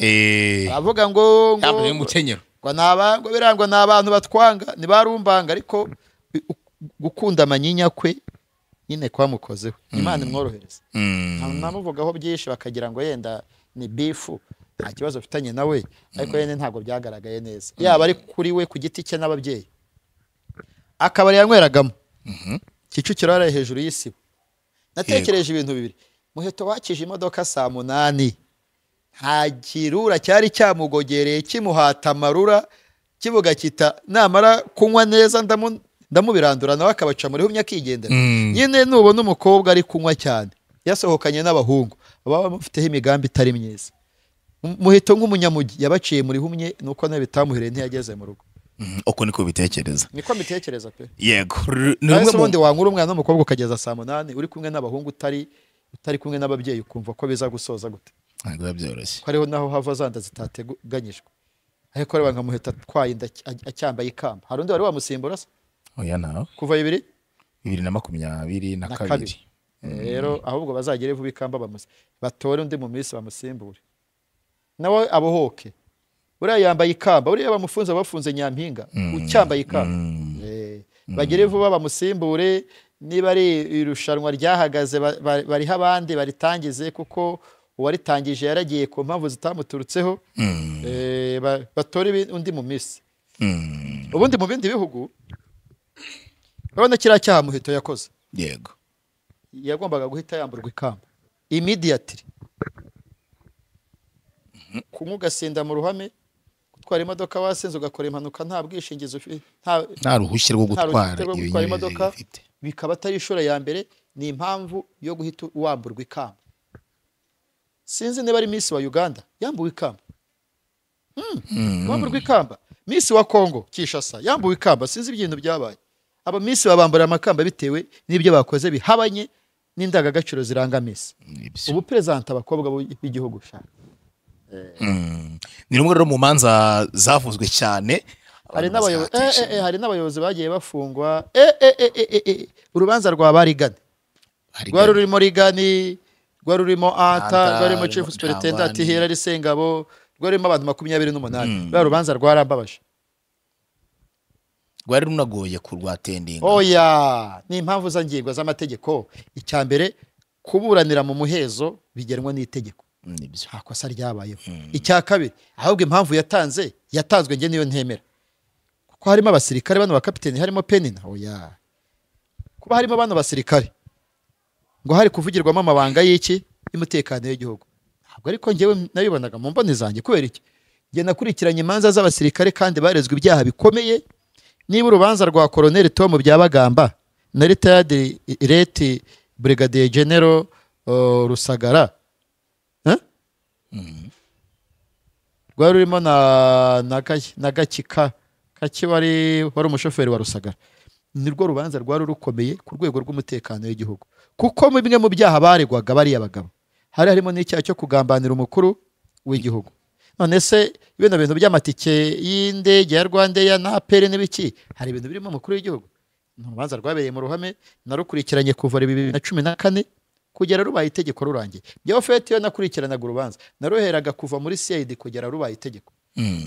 aravuga ngo ngo birangwa ni abantu batwanga ntibarumbanga, ariko gukunda Manyinya kwe nyine kwamukozeho. Imana imworohereza. Namuvugaho byinshi bakagira ngo yenda ni bifu, nta kibazo ufitanye nawe, ariko yene ntabwo byagaragaye neza, yaba ari kuri we ku giti cye n'ababyeyi. Akabari yanyweragamo Kicukiro yari hejuru y'isibo. Natekereje ibintu bibiri. Muheto wakije imodoka saa 8, nta kirura cyari cyamugogereye kimuhata amarura kivuga kita namara kunywa neza ndamubirandura nawe akabaca muri humya akigendera. Nyine nubona umukobwa ari kunywa cyane yasohokanye n'abahungu baba bamufiteho imigambi itari myiza. Muheto nk'umunyamugi yabaciye muri humye nuko nawe bitamuhireye ntiyageze mu rugo. Uko niko bitekereza. Niko mbitekereza pe. Yego. Numwe wundi wankura umwana n'umukobwa ukageza saa 8 uri kumwe n'abahungu utari kumwe n'ababyeyi ukumva ko biza gusoza gute. Ntabwo byoroshye. Ko ariho naho hava zanda zitateganyijwe. Ariko reba nka Muheto twayinda acyambaye ikamba. Hari undi wari wamusimbura se? Oya naho. Kuva 2022. Rero ahubwo bazagere vuba ikamba batore undi mu minsi bamusimbure. Nawe abohoke. Uriya yambaye ikamba, uriya bafunze Nyampinga ucyambaye ikamba. Bagere vuba bamusimbure, niba ari irushanwa ryahagaze bariho abandi baritangize kuko uwaritangije yaragiye ku mpamvu zitamuturutseho. Batore undi mu minsi. Ubundi mu bindi bihugu urabona kiriya cyaha Muheto yakoze. Yego. Yagombaga guhita yamburwa ikamba immediately. Kumugasinda mu ruhame, gutwara imodoka wasenze ugakora impanuka nta bwishingizi nta ruhushya rwo gutwara imodoka, bikaba atari inshuro ya mbere, ni impamvu yo guhita wamburwa ikamba. Sinzi niba ari Miss wa Uganda yambuwe ikamba. Wamburwa ikamba. Miss wa Congo Kinshasa yambuwe ikamba. Sinzi ibintu byabaye. Aba Miss babambura amakamba bitewe n'ibyo bakoze bihabanye n'indangagaciro ziranga Miss. Ubu president abakobwa b'igihugu shaka. Ni rumwe rero mu manza zavuzwe cyane. Hari n'abayobozi bagiye bafungwa. Urubanza rwa Barigane. Rwa rurimo Rigani, rwa rurimo Anta, rwa rurimo Chief Superintendent Hilary Sengabo, rwa rurimo abantu 28. Rwa rubanza rwarambabaje. Rwari runagoye kurwatendinga. Oya, ni impamvu z'angirwa z'amategeko. Icyambere kuburanira mu muhezo bigenwa n'itegeko. Nibyo. Hakosa ryabayeho. Icya kabiri, ahubwo impamvu yatanzwe nge niyo ntemera. Kuko harimo abasirikare bano bakapiteni, harimo Penina. Oya. Kuba harimo bano basirikare ngo hari kuvugirwamo amabanga y'iki y'umutekano w'igihugu. Ntabwo ariko ngewe nabibonaga mu mboni zanjye kubera iki. Nge nakurikiranye imanza z'abasirikare kandi barezwe ibyaha bikomeye. Niba urubanza rwa Colonel Tom Byabagamba na retired Late Brigadier General Rusagara rwari rurimo na Gakika wari umushoferi wa Rusagara, nirwo rubanza rwari rukomeye ku rwego rw'umutekano w'igihugu, kuko bimwe mu byaha baregwaga bari abagabo harimo n'icyaha cyo kugambanira umukuru w'igihugu. None se ibintu by'amatike y'indege ya Rwandair na APR n'ibiki, hari ibintu birimo umukuru w'igihugu. Urubanza rwabereye mu ruhame, narukurikiranye kuva 2014 kugera rubaye itegeko rurangiye. Byo fete yo nakurikiranaga urubanza naruheraga kuva muri CID kugera rubaye itegeko.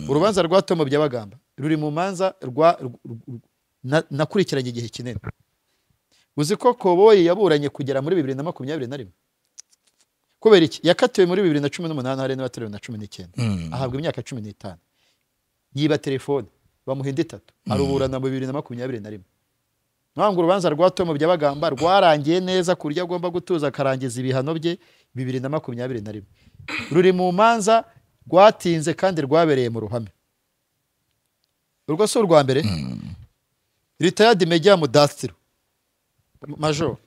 Urubanza rwa Tom Byabagamba ruri mu manza nakurikiranye igihe kinini. Uzi ko Koboyi yaburanye kugera muri 2021 kubera iki? Yakatiwe muri 2018 hari n'abaterewe na 19 ahabwa imyaka 15. Yiba telefone bamuha 3 aruburana mu 2021. Nwangu urubanza rwa Tom Byabagamba rwarangiye neza kurya agomba gutuza akarangiza ibihano bye 2021. Ruri mu manza rwatinze kandi rwabereye mu ruhame. Urwo so rwa mbere retired Major Mudathiro Major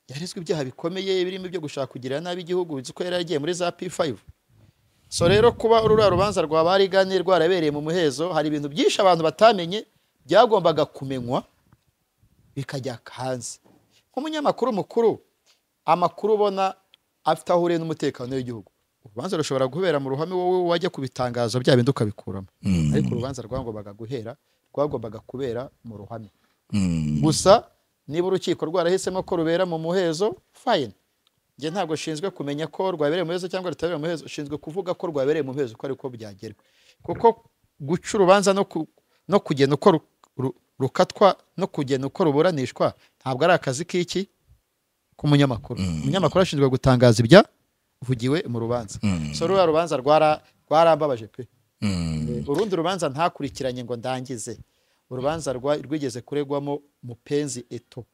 yarizwe ibyaha bikomeye birimo byo gushaka kugira nabi igihugu, uzi ko yaragiye muri za P5. So rero kuba urura rubanza rwa Barigane rwarabereye mu muhezo, hari ibintu byinshi abantu batamenye byagombaga kumenywa bikajya hanze. Nk'umunyamakuru mukuru, amakuru ubona afite ahure n'umutekano w'igihugu urubanza rushobora guhera mu ruhame wowe wajya kubitangaza bya bindi ukabikuramo ariko urubanza rwagombaga kubera mu ruhame gusa niba urukiko rwarahisemo ko rubera mu muhezo fine njye ntabwo shinzwe kumenya ko rwabereye mu muhezo cyangwa rutabereye mu muhezo shinzwe kuvuga ko rwabereye mu muhezo ko ariko byagerwa kuko guca urubanza no kugena uko rukatwa no kugena uko ruburanishwa ntabwo ari akazi k'iki k'umunyamakuru umunyamakuru ashinzwe gutangaza ibyavugiwe mu rubanza so ruriya rubanza rwarambabaje pe urundi rubanza ntakurikiranye ngo ndangize urubanza rwigeze kuregwamo Mupenzi Eto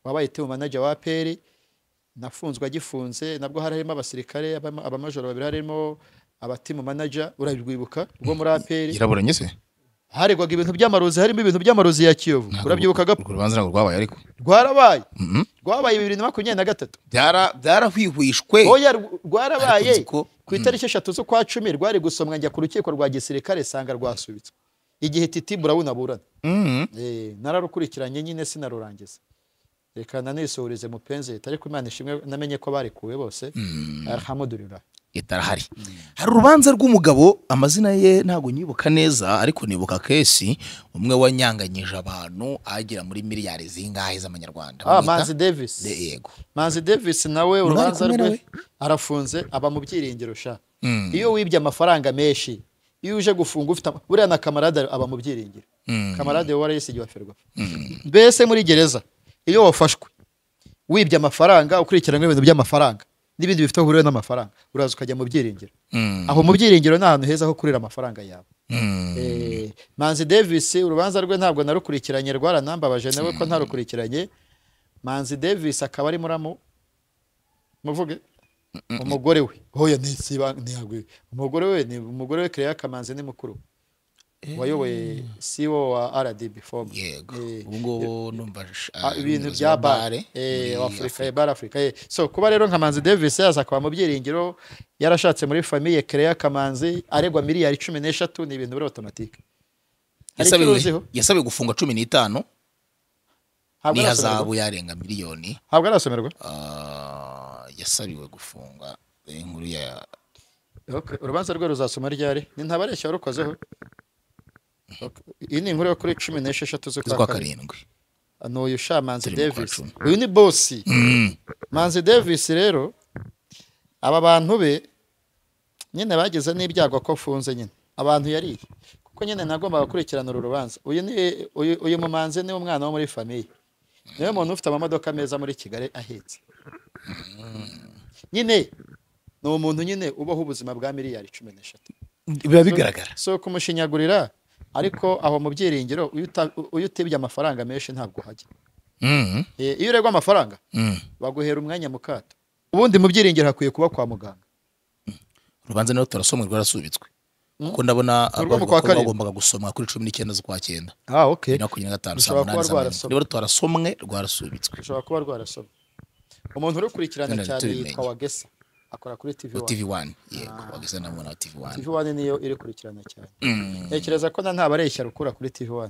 wabaye team manager wa APR nafunzwe agifunze nabwo harimo abasirikare abamajoro babiri harimo abatimu manager urabyibuka rwo muri APR iraburanye se haregwaga ibintu by'amarozi harimo ibintu by'amarozi ya Kiyovu urabyibukaga urubanza ntabwo rwabaye ariko rwarabaye 2023 byarahwihwishwe oya rwarabaye ku itariki 3 z'ukwa 10 rwari gusomwa njya ku rukiko rwa gisirikare sanga rwasubitswe igihe Titi Brown aburana nararukurikiranye nyine sinarurangiza reka nanisurize Mupenzi ariko Imana ishimwe namenye ko barekuwe bose alhamdulillah itarahari hari urubanza rw'umugabo amazina ye ntago nyibuka neza ariko nibuka kesi umwe wanyanganyije abantu agera muri miliyari zingahe z'amanyarwanda Manzi Davis yego Manzi Davis nawe urubanza rwe arafunze aba mu byiringiro sha iyo wibye amafaranga menshi iyo uje gufunga ufite buriya na kamarade aba mu byiringiro kamarade wari yisigiye waferwa mbese muri gereza iyo wafashwe wibye amafaranga ukurikirana ibintu by'amafaranga n'ibindi bifite ahuriye n'amafaranga uraza ukajya mu byiringiro aho mu byiringiro ni ahantu heza ho kurira amafaranga yawe Manzi Davis urubanza rwe ntabwo narukurikiranye rwaranambabaje nawe ko ntarukurikiranye Manzi Davis akaba ari muvuge umugore we hoya nisiba ntiyagwe umugore we Claire Kamanzi ni mukuru wayoboye CEO wa RDB form yego ubwo numva ibintu bya bare Afrika bare Afrika so kuba rero nka Manzi Davis yaza akaba mu byiringiro yarashatse muri famille Claire Kamanzi aregwa miliyari 13 ni ibintu biri automatique yasabe gufunga 15 ni hazabu yarenga miliyoni ntabwo arasomerwa yasabiwe gufunga inkuru ya urubanza rwe ruzasoma ryari ni ntabareshya warukozeho iyi ni inkuru yo kuri 16 z'ukwa karindwi n'uyu Manzi Davis uyu ni boss Manzi Davis rero aba bantu be nyine bageze n'ibyago ko funze nyine abantu yari kuko nyine nagomba gukurikirana uru rubanza uyu Mumanzi ni umwana wo muri famille niwe muntu ufite amamodoka meza muri Kigali ahetse nyine ni umuntu nyine ubaho ubuzima bwa miliyari 13 biba bigaragara so kumushinyagurira ariko aho mu byiringiro uyu utibye amafaranga menshi ntabwo hajya iyo uregwa amafaranga baguhera umwanya mu kato ubundi mu byiringiro hakwiye kuba kwa muganga urubanza rero turasomwe rwarasubitswe kuko ndabona bagombaga gusomwa kuri 19 z'ukwa 9 okay 25 niba turasomwe rwarasubitswe ushobora kuba rwarasomwe umuntu uri kurikirana cyane yitwa Wagesa akora kuri TV1 yego Wagesa namubona TV1 TV1 niyo iri kurikirana cyane ntekereza ko ntabareshya rukura kuri TV1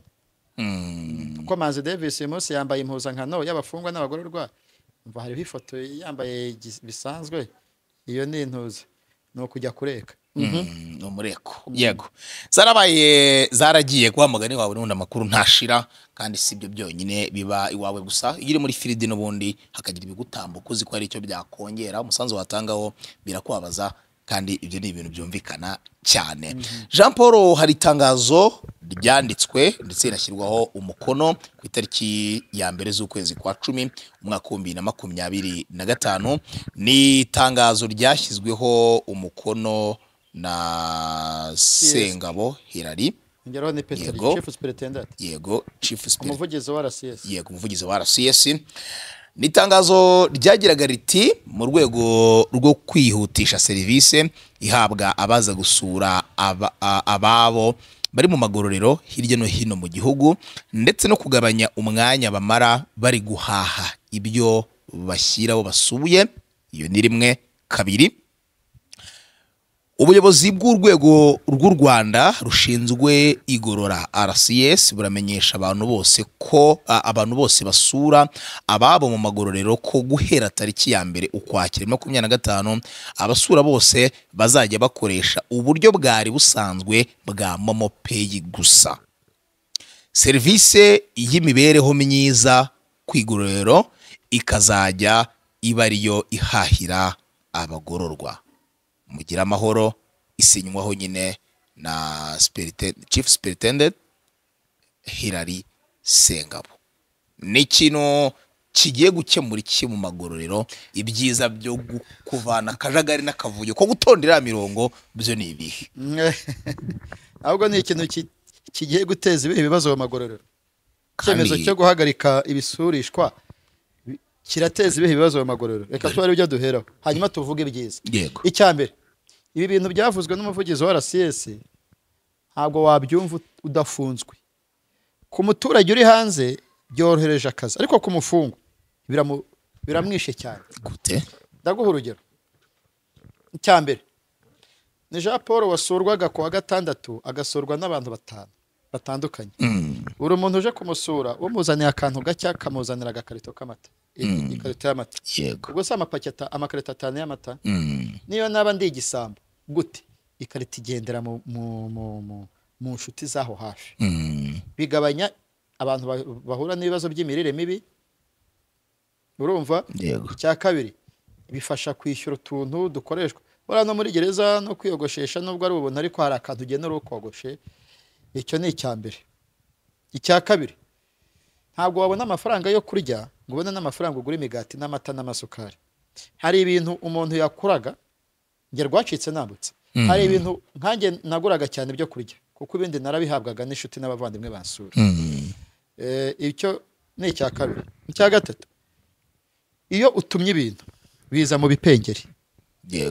kuko Manzi Davis umunsi yambaye impuzankano y'abafungwa n'abagororwa mva hariho ifoto yambaye bisanzwe iyo ni intuza no kujya kureka umureko yego zaragiye kwa mugani wawe n'undi amakuru ntashira kandi sibyo byonyine biba iwawe gusa iyo uri muri field n'ubundi hakagira ibigutambuka uzi ko ari icyo byakongera umusanzu watangaho birakwabaza kandi ibyo ni ibintu byumvikana cyane Jean Paul hari itangazo ryanditswe ndetse inashyirwaho umukono ku itariki ya mbere z'ukwezi kwa 10 umwaka wa 2025 ni itangazo ryashyizweho umukono na Sengabo Hilary ngero ni Peter Chief Superintendent yego Chief umuvugizi wa RCS yego umuvugizi wa RCS ni itangazo ryagiraga riti mu rwego rwo kwihutisha serivisi ihabwa abaza gusura ababo bari mu magororero hirya no hino mu gihugu ndetse no kugabanya umwanya bamara bari guhaha ibyo bashyiraho basuye iyo ni rimwe kabiri ubuyobozi bw'urwego rw'u Rwanda rushinzwe igorora RCS buramenyesha abantu bose ko abantu bose basura ababo mu magororero ko guhera tariki ya mbere Ukwakira 2025 abasura bose bazajya bakoresha uburyo bwari busanzwe bwa Momo Pay gusa. Serivisi y'imibereho myiza ku igororero ikazajya iba ariyo ihahira abagororwa. Mugira amahoro isinywaho nyine na Chief Superintendent Hilary Sengabo. Ni kino kigiye gukemura iki mu magororero? Ibyiza byo kuvana akajagari n'akavuyo ko gutondera mirongo byo ni ibihe? ahubwo ni ikintu kigiye guteza ibibazo mu magororero. Icyemezo cyo guhagarika ibisurishwa kirateza ibibazo mu magororero. Reka twari ujya duheraho hanyuma tuvuge ibyiza. Icyambere, ibi bintu byavuzwe n'umuvugizi wa RCS ntabwo wabyumva udafunzwe. Ku muturage uri hanze byorohereje akazi, ariko ku mufungwa biramwishe cyane. Gute? Ndaguha urugero. Icyambere, ni Jean Paul wasurwaga ku wa gatandatu agasurwa n'abantu batandukanye. Uri umuntu uje kumusura umuzaniye akantu gacya kamuzanira agakarito k'amata. Ikarito y'amata. Ubwo se amakarito 5 y'amata. Niyo naba ndi igisambo gute ikarito igendera mu nshuti zaho hafi. Bigabanya abantu bahura n'ibibazo by'imirire mibi. Urumva? Icya kabiri, bifasha kwishyura utuntu dukoreshwa no muri gereza no kwiyogoshesha nubwo ari ubuntu, ariko hari akantu ugenera ukogoshe. Icyo ni icyambere. Icya kabiri, ntabwo wabona amafaranga yo kurya ngo ubone n'amafaranga ugura imigati n'amata n'amasukari. Hari ibintu umuntu yakuraga nge rwacitse nambutse. Hari ibintu nkanjye naguraga cyane byo kurya kuko ibindi narabihabwaga n'inshuti n'abavandimwe bansura. Icyo ni icya kabiri. Icya gatatu, iyo utumye ibintu biza mu bipengeri.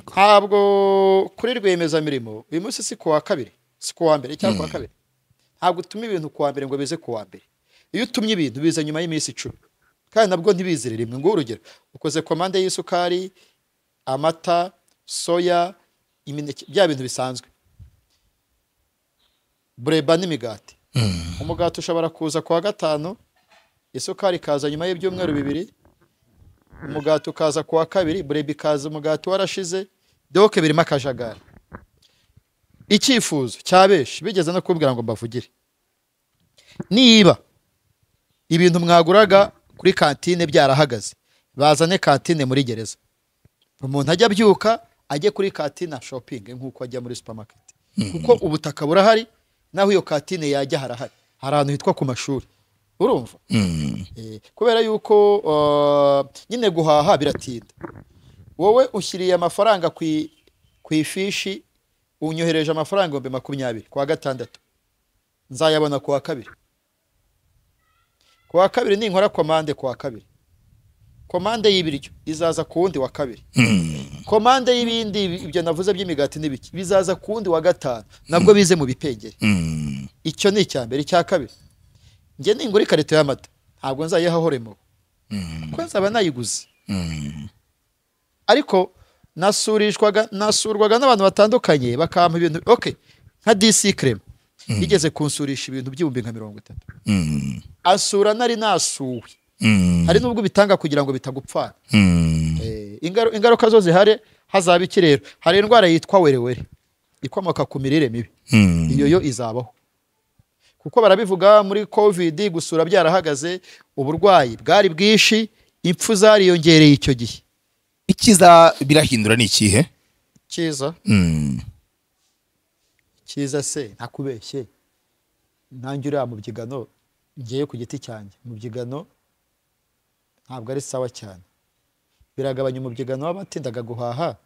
Ntabwo kuri rwiyemezamirimo uyu munsi si ku wa kabiri, si ku wa mbere cyangwa ku wa kabiri. Ntabwo utuma ibintu ku wa mbere ngo bize ku wa mbere. Iyo utumye ibintu biza nyuma y'iminsi 10 kandi nabwo ntibizire rimwe. Ngo urugero, ukoze komande y'isukari, amata, soya, imineke, bya bintu bisanzwe, bureba n'imigati. Umugati ushobora kuza ku wa gatanu, isukari kaza nyuma y'ibyumweru 2, umugati ukaza ku wa kabiri, bureba ikaza umugati warashize. Doke birimo akajagari. Icyifuzo cyabeshi bigeze no kubwira ngo mbavugire, niba ibintu mwaguraga kuri kantine byarahagaze, bazane kantine muri gereza. Umuntu ajya byuka ajye kuri kantine shopping nkuko ajya muri supermarket, kuko ubutaka burahari naho iyo kantine yajya harahari. Hari ahantu hitwa ku mashuri. Urumva? Kubera yuko nyine guhaha biratinda. Wowe ushyiriye amafaranga ku ifishi, unyohereje amafaranga 20 kwa gatandatu, nzayabona ku wa kabiri. Ku wa kabiri ninkora komande ku wa kabiri, komande y'ibiryo izaza ku wundi wa kabiri. Komande y'ibindi ibyo navuze by'imigati n'ibiki bizaza ku wundi wa gatanu, nabwo bize mu bipengeri. Icyo ni icyambere. Icya kabiri, nge ningura ikarito y'amata ntabwo nzayihahoremo kuko nzaba nayiguze. Ariko nasurwaga n'abantu batandukanye bakampa ibintu. Okay, nka DC Creme yigeze kunsurisha ibintu by'ibihumbi nka 30. Asura nari nasuwe. Hari nubwo bitanga kugira ngo bitagupfana. Ingaruka zo zihare hazaba iki rero? Hari indwara yitwa werewere ikomoka ku mirire mibi. Iyo yo izabaho kuko barabivuga muri COVID gusura byarahagaze, uburwayi bwari bwishi, impfu zariyongereye icyo gihe. Ikiza birahindura ni ikihe? Kiza se ntakubeshye, nanjye uri mu byigano ngiye ku giti cyanjye. Mu byigano ntabwo ari sawa cyane, biragabanya umubyigano w'abatindaga guhaha,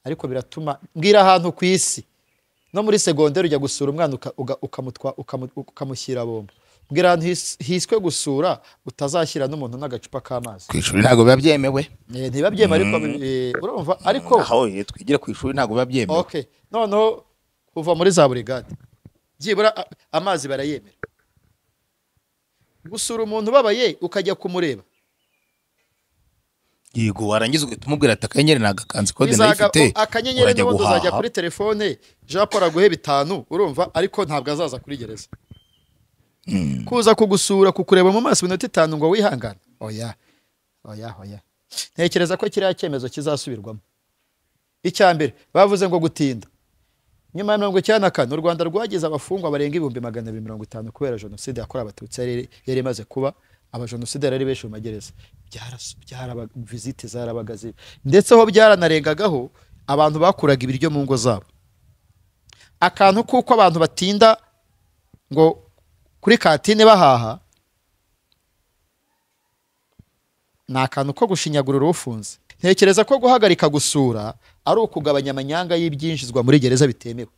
ariko biratuma mbwira ahantu ku isi no muri segonderi ujya gusura umwana ukamushyira bombo. Mbwira ahantu hiswe gusura utazashyira n'umuntu n'agacupa k'amazi. Ku ishuri ntabwo biba byemewe. Ntibiba byemewe, ariko urumva, ariko aho twigire ku ishuri ntabwo biba byemewe. Okay, noneho kuva muri za burigade byibura amazi barayemera. Gusura umuntu babaye ukajya kumureba yego warangiza ugahita umubwira ati akanyenyeri nagakanze kode Bizaga- nayifite akanyenyeri urajya n'ubundi uzajya guhaha kuri telefone Jean Paul aguhe 5 urumva ariko ntabwo azaza kuri gereza kuza kugusura kukureba mu maso minota 5 ngo wihangane oya ntekereza ko kiriya cyemezo kizasubirwamo icyambere bavuze ngo gutinda nyuma ya 94 u Rwanda rwagize abafungwa barenga 250 kubera jenoside yakorewe abatutsi yari imaze kuba abajenoside yari benshi mu magereza visite zarabagaze ndetse ho byaranarengagaho abantu bakuraga ibiryo mu ngo zabo akantu kuko abantu batinda ngo kuri kantine bahaha ni akantu ko gushinyagurira ufunze ntekereza ko guhagarika gusura ari ukugabanya amanyanga y'ibyinjizwa muri gereza bitemewe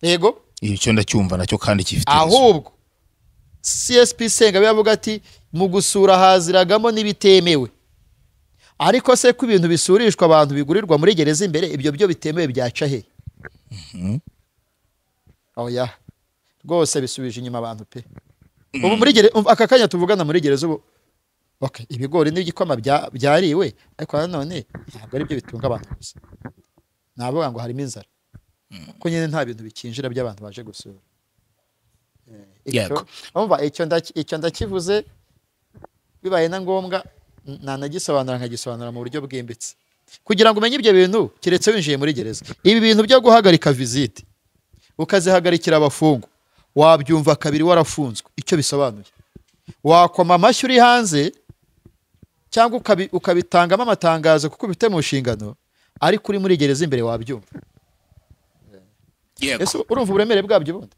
yego icyo ndacyumva nacyo kandi kifite ahubwo CSP Senga bivuga ati mu gusura haziragamo n'ibitemewe ariko se ko ibintu bisurishwa abantu bigurirwa muri gereza imbere ibyo byo bitemewe byaca he oya rwose bisubije inyuma abantu pe ubu muri gereza aka kanya tuvugana muri gereza ubu okay ibigori n'igikoma byariwe ariko nanone ntabwo ari byo bitunga abantu gusa navuga ngo harimo inzara ko nyine nta bintu bikinjira by'abantu baje gusura icyo ndakivuze bibaye na ngombwa nkagisobanura mu buryo bwimbitse kugira ngo umenye ibyo bintu kiretse winjiye muri gereza ibi bintu byo guhagarika visite ukazihagarikira abafungwa wabyumva kabiri warafunzwe icyo bisobanuye wakoma amashyi uri hanze cyangwa ukabitangamo amatangazo kuko bifite mu nshingano ariko uri muri gereza imbere wabyumva ese urumva uburemere bwabyo bundi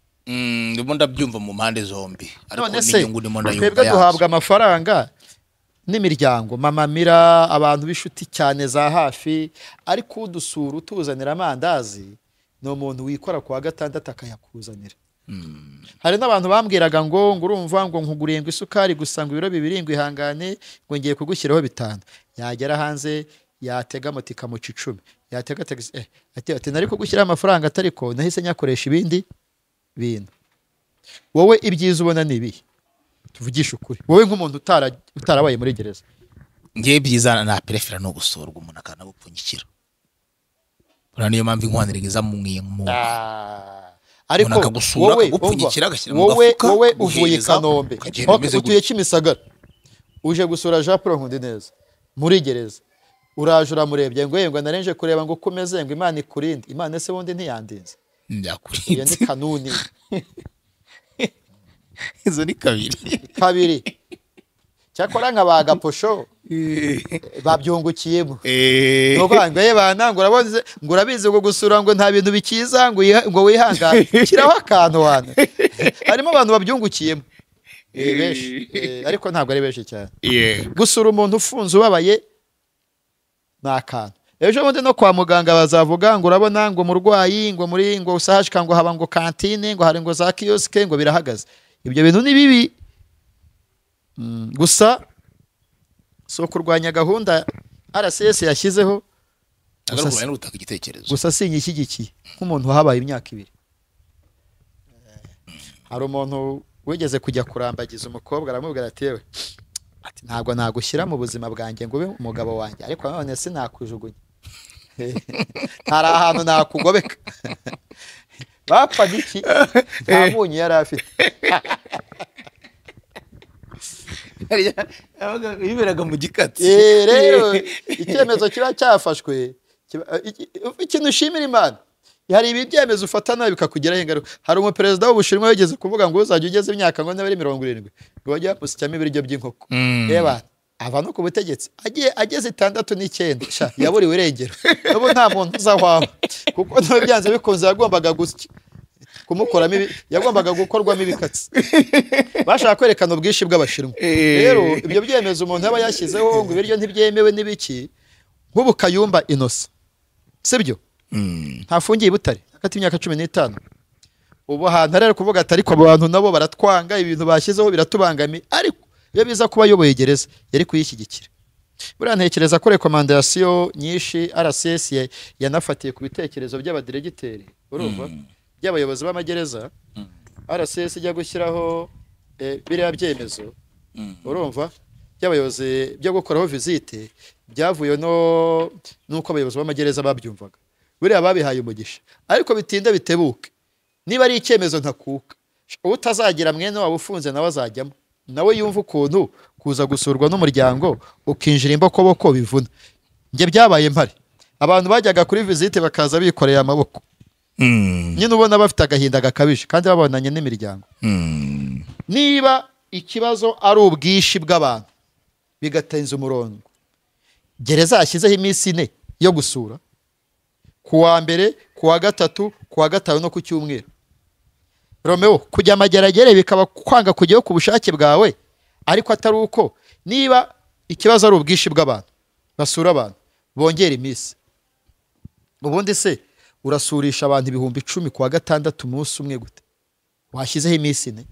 ndimo ndabyumva mu mpande zombi ariko n'inyungu ndimo ndayumva twebwe duhabwa amafaranga n'imiryango mama mira abantu b'inshuti cyane za hafi ariko udusura utuzanira amandazi ni umuntu wikora kuwa gatandatu akayakuzanira hari n'abantu bambwiraga ngo urumva ngo nkuguriye ngo isukari gusa ngo ibiro 2 ngo ihangane ngo ngiye kugushyiraho 5 yagera hanze yatega moto ikamuca 10 yatega taxi ati nari kugushyiraho amafaranga atariko nahise nyakoresha ibindi bintu wowe ibyiza ubona nibi tuvugisha ukuri wowe nk'umuntu utarabaye muri gereza ngiye byiza na prefera no gusurwa umuntu akana gupfunyikira ura niyo mpamvu inkwaniriza mu ariko wowe uvuye Kanombe utuye Kimisagara uje gusura Jean Paul Nkundi neza muri gereza uraje uramurebye ngo narenje kureba ngo ukomeze ngo Imana ikurinde Imana se wundi ntiyandinze ndakurinze ni kanuni izo ni kabiri cyakora nk'abagaposho babyungukiyemo no banga yebananga uraboze ngo urabizi ngo gusura ngo nta bintu bikiza ngo wihangane kiraho akantu wana harimo abantu babyungukiyemo benshi ariko ntabwo ari benshi cyane gusura umuntu ufunze ubabaye nakantu ejo bundi no kwa muganga bazavuga ngo urabona ngo murwayi ngo muri ngo usahashika ngo haba ngo kantine ngo hari ngo za kioske ngo birahagaze ibyo bintu ni bibi gusa so kurwanya gahunda RCS yashyizeho gusa sinyishyigikiye nk'umuntu habaye imyaka 2 hari umuntu wigeze kujya kurambagiza umukobwa aramubwira ati yewe ati ntabwo nagushyira mu buzima bwanjye ngo ube umugabo wanjye ariko none sinakujugunya hari ahantu nakugobeka bapfa giki nta munyu yari afite yiberaga mu gikatsi rero icyemezo kiba cyafashwe ikintu ushimira Imana hari ibyemezo ufata nawe bikakugiraho ingaruka hari umuperezida w'Ubushinwa wigeze kuvuga ngo uzajya ugeze imyaka ngo n'abari 70 ngo bajya bapusicyamo ibiryo by'inkoko reba ava no ku butegetsi ageze 69 sha yaburiwe irengero n'ubu nta muntu uzahwama kuko no byanze bikunze yagombaga gusya kumukoramo yagombaga gukorwamo ibikatsi bashaka kwerekana ubwishi bw'Abashinwa rero ibyo byemezo umuntu yaba yashyizeho ngo ibiryo ntibyemewe n'ibiki nk'ubu Kayumba Innocent sibyo ntafungiye Butare hagati y'imyaka 15 ubu ahantu rero kuvuga ati ariko abantu nabo baratwanga ibintu bashyizeho biratubangamiye ariko iyo biza kuba yoboye gereza yari kuyishyigikira buriya ntekereza ko recommandation nyinshi RCS yanafatiye ku bitekerezo by'abadiregiteri urumva by'abayobozi b'amagereza RCS ijya gushyiraho biriya byemezo urumva by'abayobozi byo gukoraho visite byavuye nuko abayobozi b'amagereza babyumvaga, buriya babihaye umugisha, ariko bitinda bitebuke, niba ari icyemezo ntakuka, utazagira mwene waba ufunze nawe azajyamo, nawe yumva ukuntu kuza gusurwa n'umuryango ukinjira imbokoboko bivuna. Njye byabaye mpari, abantu bajyaga kuri visite bakaza bikoreye amaboko, nyine ubona bafite agahinda gakabije kandi babonanye n'imiryango. Niba ikibazo ari ubwishi bw'abantu bigatenza umurongo, gereza yashyizeho iminsi 4 yo gusura, ku wa mbere, ku wa gatatu, ku wa gatanu no ku cyumweru. Romeo, kujya amageragere bikaba kwanga kujyayo ku bushake bwawe, ariko atari uko niba ikibazo ari ubwishi bw'abantu basura abantu bongera iminsi. Ubundi se urasurisha abantu 10,000 ku wa gatandatu umunsi umwe gute? Washyizeho iminsi 4.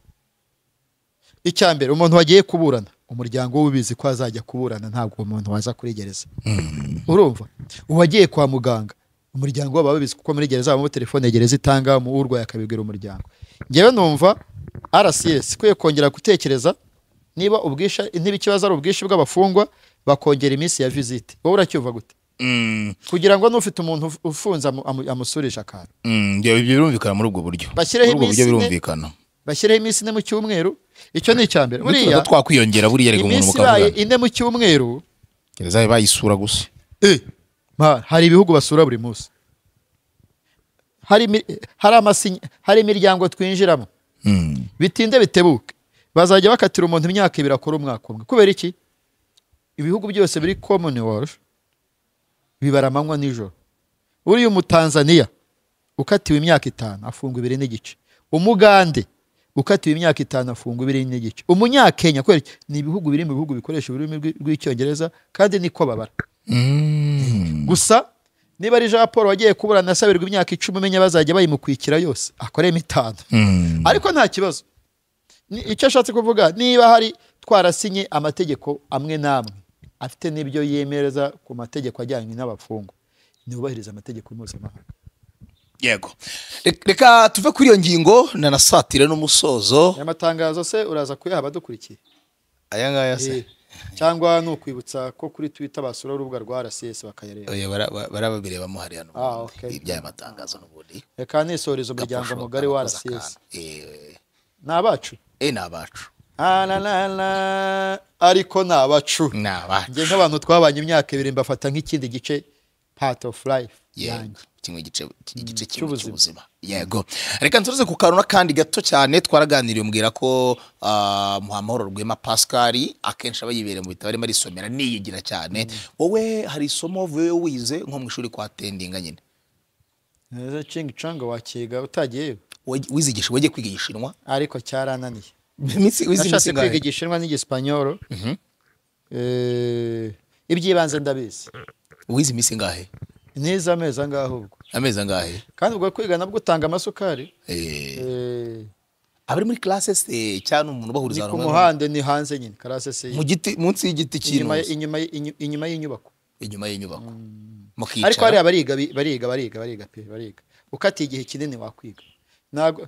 Icyambere, umuntu wagiye kuburana, umuryango w'ubizi ko azajya kuburana, ntabwo umuntu waza kuri gereza. Urumva? Uwagiye kwa muganga, umuryango waba babizi kuko muri gereza mu telefone gereza itanga mu urwaye akabibwira umuryango. Ngewe numva RCS kwiye kongera gutekereza niba ikibazo ari ubwishi bw'abafungwa bakongera iminsi ya visite. Wowe uracyumva gute? Kugira ngo n'ufite umuntu ufunza amusurisha akantu. Ibyo birumvikana muri ubwo buryo. Bashyireho iminsi 4 mu cyumweru. Icyo ni icyambere. Buriya twakwiyongera buriya rego umuntu mukavuga. Iminsi 4 mu cyumweru. Gereza bayisura gusa. Hari ibihugu basura buri munsi. Hari imiryango twinjiramo. Bitinde bitebuke. Bazajya bakatira umuntu imyaka 2 akora umwaka umwe. Kubera iki? Ibihugu byose biri Commonwealth bibaramanywa nijoro. Uri umutanzania ukatiwe imyaka 5 afungwa 2 n'igice. Umugande ukatiwe imyaka 5 afungwa 2 n'igice. Umunyakenya kubera ni ibihugu biri mu bihugu bikoresha ururimi rw'icyongereza kandi niko babara. Gusa niba ari Jean Paul wagiye kuburana asabirwa imyaka 10 umenya bazajya bayimukwikira yose akoreye 5. Ariko nta kibazo. Icyo ashatse kuvuga, niba hari twarasinye amategeko amwe namwe afite n'ibyo yemereza ku mategeko ajyanye n'abafungwa, nibubahiriza amategeko mpuzamahanga. Yego, reka tuve kuri iyo ngingo nanasatire n'umusozo. Amatangazo se uraza kuyaha badukurikiye? Aya ngaya se cyangwa nukwibutsa ko kuri Twitter basura urubuga rwa RCS bakayareba? Oya, barabireba mu hari hano. Ibya amatangazo n'ubundi. Reka nisoreza umuryango mugari wa RCS. Nabacu? Nabacu. Ariko nabacu. Nabacu. Nge nk'abantu twabanye imyaka 2 mbafata nk'ikindi gice part of life yanjye. Kimwe igice cy'ubuzima. Yego. Reka nturuze ku kanuna kandi gato cyane twaraganiriye umbwira ko Muhamahoro Rwema Pascal akenshi abayibere mu bitabo arimo arisomera niyigira cyane. Wowe hari isomo vuye wize nko mu ishuri kwa tendinga nyine? Ching Chang wakiga utagiye? Wizigisha wagiye kwiga Igishinwa? Ariko cyarananiye. Wizigisha kwiga Igishinwa n'Igispanyol. Ibyibanze ndabizi. Wize iminsi ngahe? Niza amezi angahe ubwo? Amezi angahe? Kandi ubwo kwiga nabwo utanga amasukari. Abari muri classe se cyane umuntu bahuriza hano. Ku muhanda ni hanze nyine classe se. Mu giti munsi y'igiti kintu. Inyuma y'inyubako. Inyuma y'inyubako. Ariko hari bariga. Ukatiye igihe kinini wakwiga.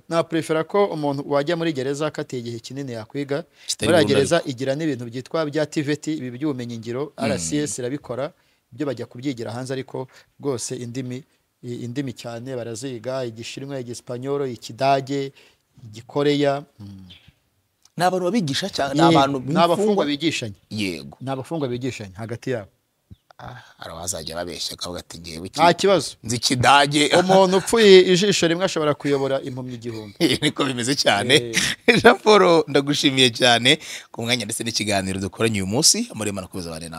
Na prefera ko umuntu wajya muri gereza akatiye igihe kinini yakwiga. Muri gereza igira n'ibintu byitwa bya TVT, ibi by'ubumenyi ngiro, RCS irabikora. Ibyo bajya kubyigira hanze, ariko rwose indimi cyane baraziga, Igishinwa, Igispanyol, Ikidage, Igikoreya. N'abantu babigisha cyane, n'abafungwa bigishanya. Yego, n'abafungwa bigishanya hagati yabo. Arabazajya babeshya kavuga ati ngewe nta kibazo nzi Kidage. Umuntu upfuye ijisho rimwe ashobora kuyobora impumyi 1000. Niko bimeze cyane. Jean Paul ndagushimiye cyane ku mwanya ndetse n'ikiganiro dukoranye uyu munsi. Amuremana kuza bane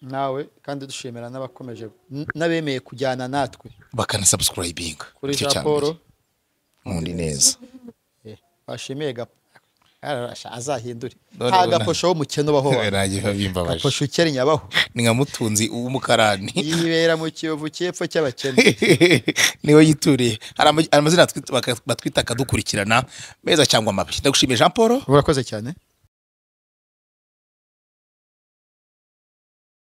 nawe kandi dushimira n'abakomeje n'abemeye kujyana natwe bakana subscribing kuri Jean Paul Mundi neza. Bashimiye azahindure nta gaposho w'umukene ubaho. Gaposho ukennye abaho ni nka Mutunzi w'umukarani yibera mu Kiyovu cy'epfo cy'abakene. Niwe yituriye. Hari amazina batwita akadukurikirana meza cyangwa mabi. Ndagushimiye Jean Paul. Urakoze cyane.